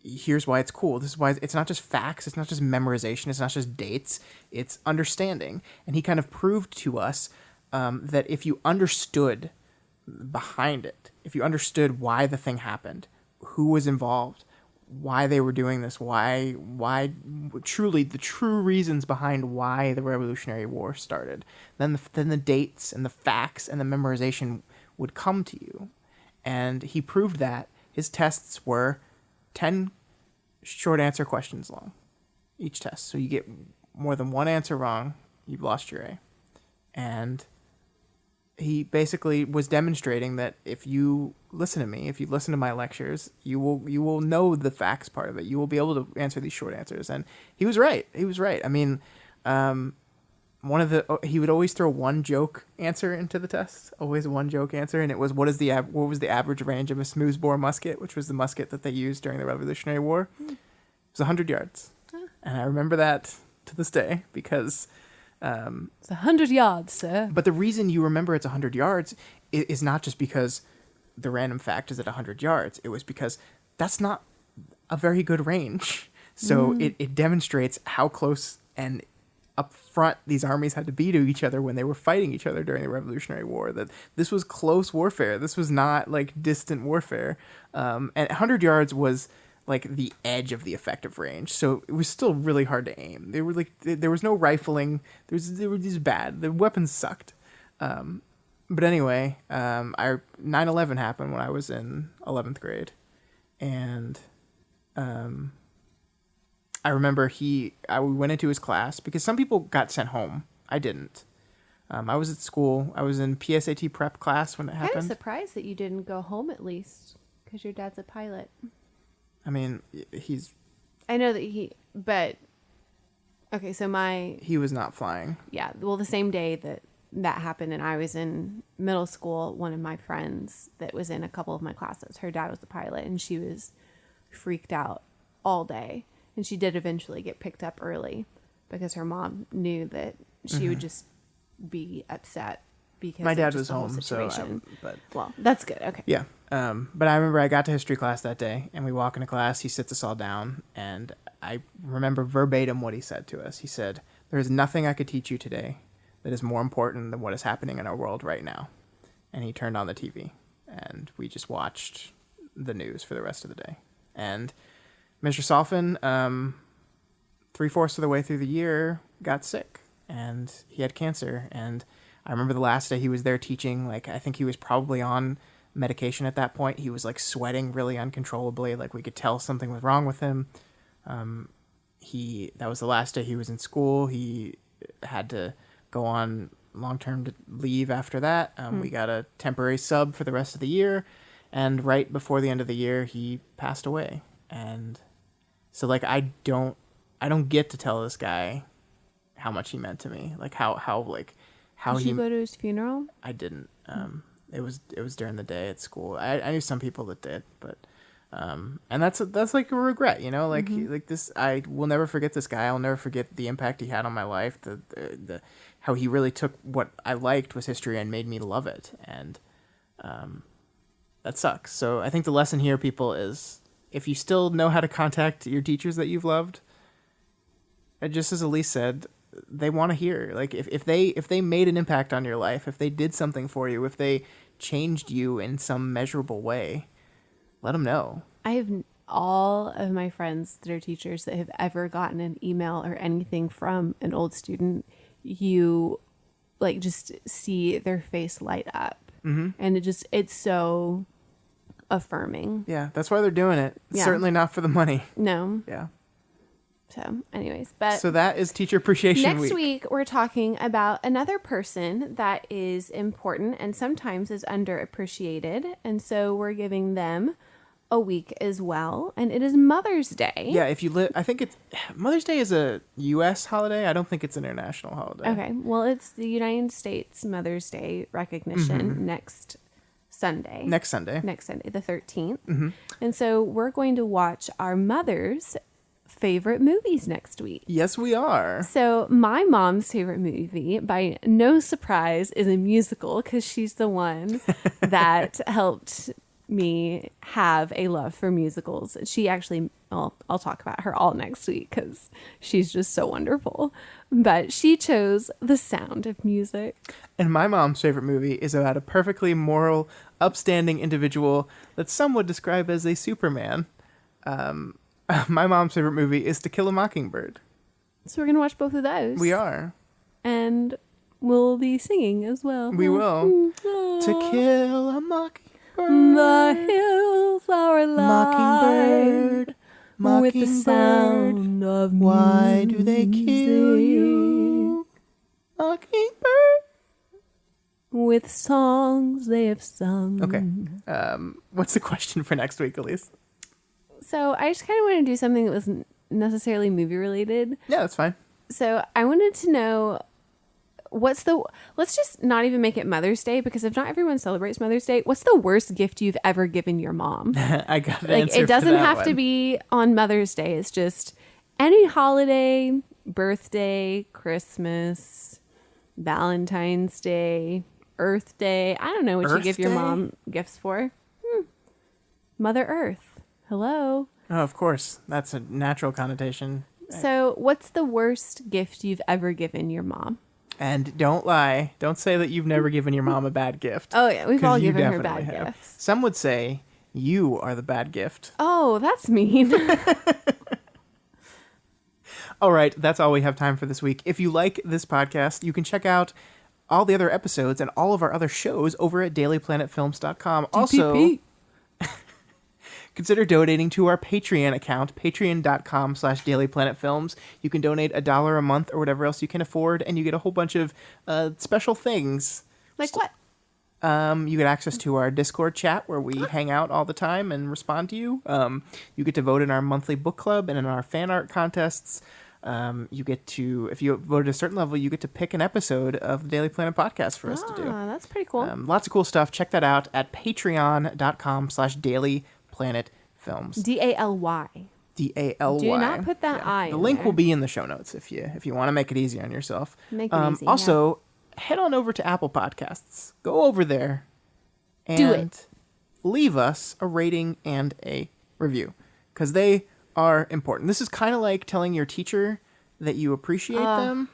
B: here's why it's cool. This is why it's not just facts, it's not just memorization, it's not just dates, it's understanding. And he kind of proved to us that if you understood behind it, if you understood why the thing happened, who was involved, why they were doing this, why truly the true reasons behind why the Revolutionary War started, then the dates and the facts and the memorization would come to you. And he proved that. His tests were 10 short answer questions long, each test. So you get more than one answer wrong, you've lost your A. And he basically was demonstrating that if you listen to me, if you listen to my lectures, you will know the facts part of it. You will be able to answer these short answers. And he was right. I mean, he would always throw one joke answer into the test, always one joke answer, and it was what was the average range of a smoothbore musket, which was the musket that they used during the Revolutionary War. It was 100 yards, and I remember that to this day because
A: it's 100 yards, sir.
B: But the reason you remember it's 100 yards is not just because the random fact is at 100 yards. It was because that's not a very good range. So it demonstrates how close and up front these armies had to be to each other when they were fighting each other during the Revolutionary War, that this was close warfare. This was not like distant warfare. And 100 yards was like the edge of the effective range. So it was still really hard to aim. There was no rifling. They were just bad. The weapons sucked. But anyway, 9/11 happened when I was in 11th grade. And I remember we went into his class because some people got sent home. I didn't. I was at school. I was in PSAT prep class when it happened.
A: I'm surprised that you didn't go home at least because your dad's a pilot.
B: I mean,
A: I know that but okay, so
B: he was not flying.
A: Yeah, well, the same day that happened and I was in middle school, one of my friends that was in a couple of my classes, her dad was a pilot and she was freaked out all day. And she did eventually get picked up early because her mom knew that she would just be upset because
B: my dad
A: of just
B: was
A: the whole
B: home,
A: situation.
B: but
A: well, that's good. Okay.
B: Yeah. But I remember I got to history class that day, and we walk into class. He sits us all down, and I remember verbatim what he said to us. He said, "There is nothing I could teach you today that is more important than what is happening in our world right now." And he turned on the TV, and we just watched the news for the rest of the day. And Mr. Solfin, 3/4 of the way through the year, got sick, and he had cancer. And I remember the last day he was there teaching, like, I think he was probably on medication at that point. He was, like, sweating really uncontrollably. Like, we could tell something was wrong with him. That was the last day he was in school. He had to go on long-term leave after that. We got a temporary sub for the rest of the year. And right before the end of the year, he passed away. And so, like, I don't get to tell this guy how much he meant to me. Like, how
A: Did you go to his funeral?
B: I didn't. It was during the day at school. I knew some people that did, but and that's like a regret, you know. Like like this, I will never forget this guy. I'll never forget the impact he had on my life. The how he really took what I liked was history and made me love it, and that sucks. So I think the lesson here, people, is if you still know how to contact your teachers that you've loved, just as Elyse said, they want to hear. Like, if they made an impact on your life, if they did something for you, if they changed you in some measurable way, let them know.
A: I have all of my friends that are teachers that have ever gotten an email or anything from an old student, you like just see their face light up. And it's so affirming.
B: Yeah, that's why they're doing it.
A: Yeah.
B: Certainly not for the money.
A: No.
B: Yeah.
A: So anyways, but
B: so that is Teacher Appreciation Week.
A: Next week, we're talking about another person that is important and sometimes is underappreciated. And so we're giving them a week as well. And it is Mother's Day.
B: Yeah, if you live, I think Mother's Day is a U.S. holiday. I don't think it's an international holiday.
A: Okay. Well, it's the United States Mother's Day recognition next Sunday.
B: Next Sunday,
A: the 13th. And so we're going to watch our mother's favorite movies next week.
B: Yes, we are.
A: So my mom's favorite movie, by no surprise, is a musical because she's the one that helped me have a love for musicals. She actually, well, I'll talk about her all next week because she's just so wonderful. But she chose The Sound of Music.
B: And my mom's favorite movie is about a perfectly moral, upstanding individual that some would describe as a Superman. My mom's favorite movie is To Kill a Mockingbird.
A: So we're going to watch both of those.
B: We are.
A: And we'll be singing as well.
B: We will. To kill a mockingbird.
A: The hills are alive.
B: Mockingbird.
A: With the sound of music.
B: Why do they kill you? Mockingbird.
A: With songs they have sung.
B: Okay. What's the question for next week, Elyse?
A: So I just kind of want to do something that wasn't necessarily movie related.
B: Yeah, that's fine.
A: So I wanted to know let's just not even make it Mother's Day, because if not everyone celebrates Mother's Day, what's the worst gift you've ever given your mom?
B: I got an
A: like
B: answer
A: it doesn't
B: for that
A: have
B: one.
A: to be on Mother's Day. It's just any holiday, birthday, Christmas, Valentine's Day, Earth Day. I don't know what you
B: Earth
A: give your
B: Day?
A: mom gifts for. Mother Earth. Hello.
B: Oh, of course. That's a natural connotation.
A: So what's the worst gift you've ever given your mom?
B: And don't lie. Don't say that you've never given your mom a bad gift.
A: Oh yeah, we've
B: 'Cause
A: all
B: you
A: given her
B: definitely
A: bad
B: have.
A: gifts.
B: Some would say you are the bad gift.
A: Oh, that's mean.
B: All right, that's all we have time for this week. If you like this podcast, you can check out all the other episodes and all of our other shows over at dailyplanetfilms.com. Also, consider donating to our Patreon account, patreon.com/dailyplanetfilms. You can donate $1 a month or whatever else you can afford, and you get a whole bunch of special things.
A: Like what?
B: You get access to our Discord chat where we hang out all the time and respond to you. You get to vote in our monthly book club and in our fan art contests. You get to, if you vote at a certain level, you get to pick an episode of the Daily Planet podcast for us to do.
A: That's pretty cool.
B: Lots of cool stuff. Check that out at patreon.com/dailyplanetfilms.
A: DALY.
B: DALY.
A: Do not put that I.
B: The
A: in
B: link
A: there.
B: will be in the show notes if you want to make it easy on yourself.
A: Make it easy,
B: Also, head on over to Apple Podcasts. Go over there and
A: Do it.
B: leave us a rating and a review, because they are important. This is kind of like telling your teacher that you appreciate them.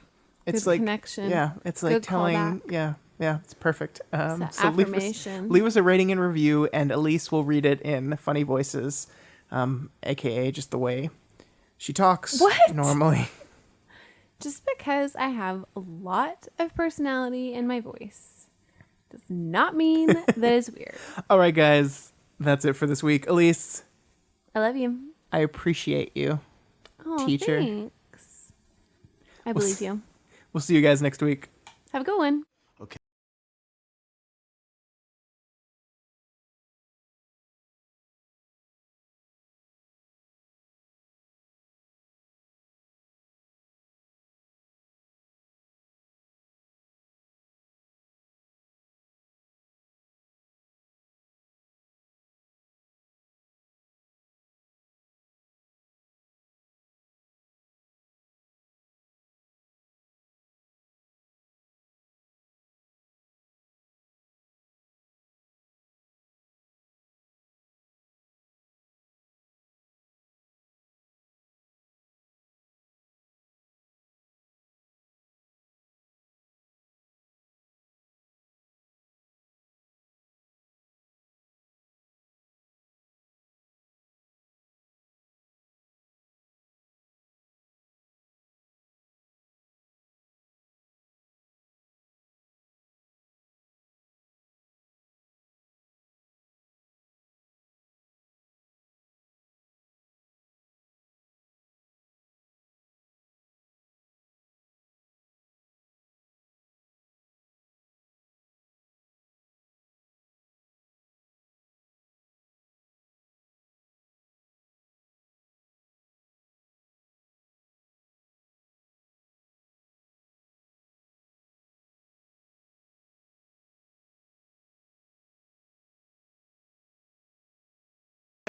B: It's
A: good
B: like
A: connection.
B: Yeah, it's like
A: Good
B: telling.
A: callback.
B: Yeah, it's perfect.
A: It's
B: So
A: affirmation.
B: leave us a rating and review, and Elyse will read it in funny voices, aka just the way she talks
A: What?
B: normally.
A: Just because I have a lot of personality in my voice does not mean that it's weird.
B: All right, guys, that's it for this week. Elyse,
A: I love you.
B: I appreciate you.
A: Oh,
B: Teacher.
A: thanks. I believe you.
B: We'll see you guys next week.
A: Have a good one.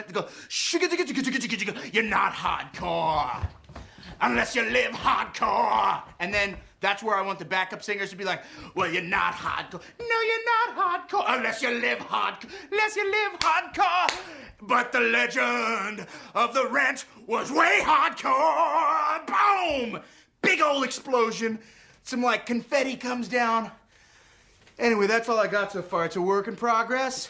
E: To go, you're not hardcore unless you live hardcore. And then That's where I want the backup singers to be like, well, you're not hardcore. No, you're not hardcore unless you live hardcore. Unless you live hardcore. But the legend of the Rent was way hardcore. Boom! Big old explosion. Some, confetti comes down. Anyway, that's all I got so far. It's a work in progress.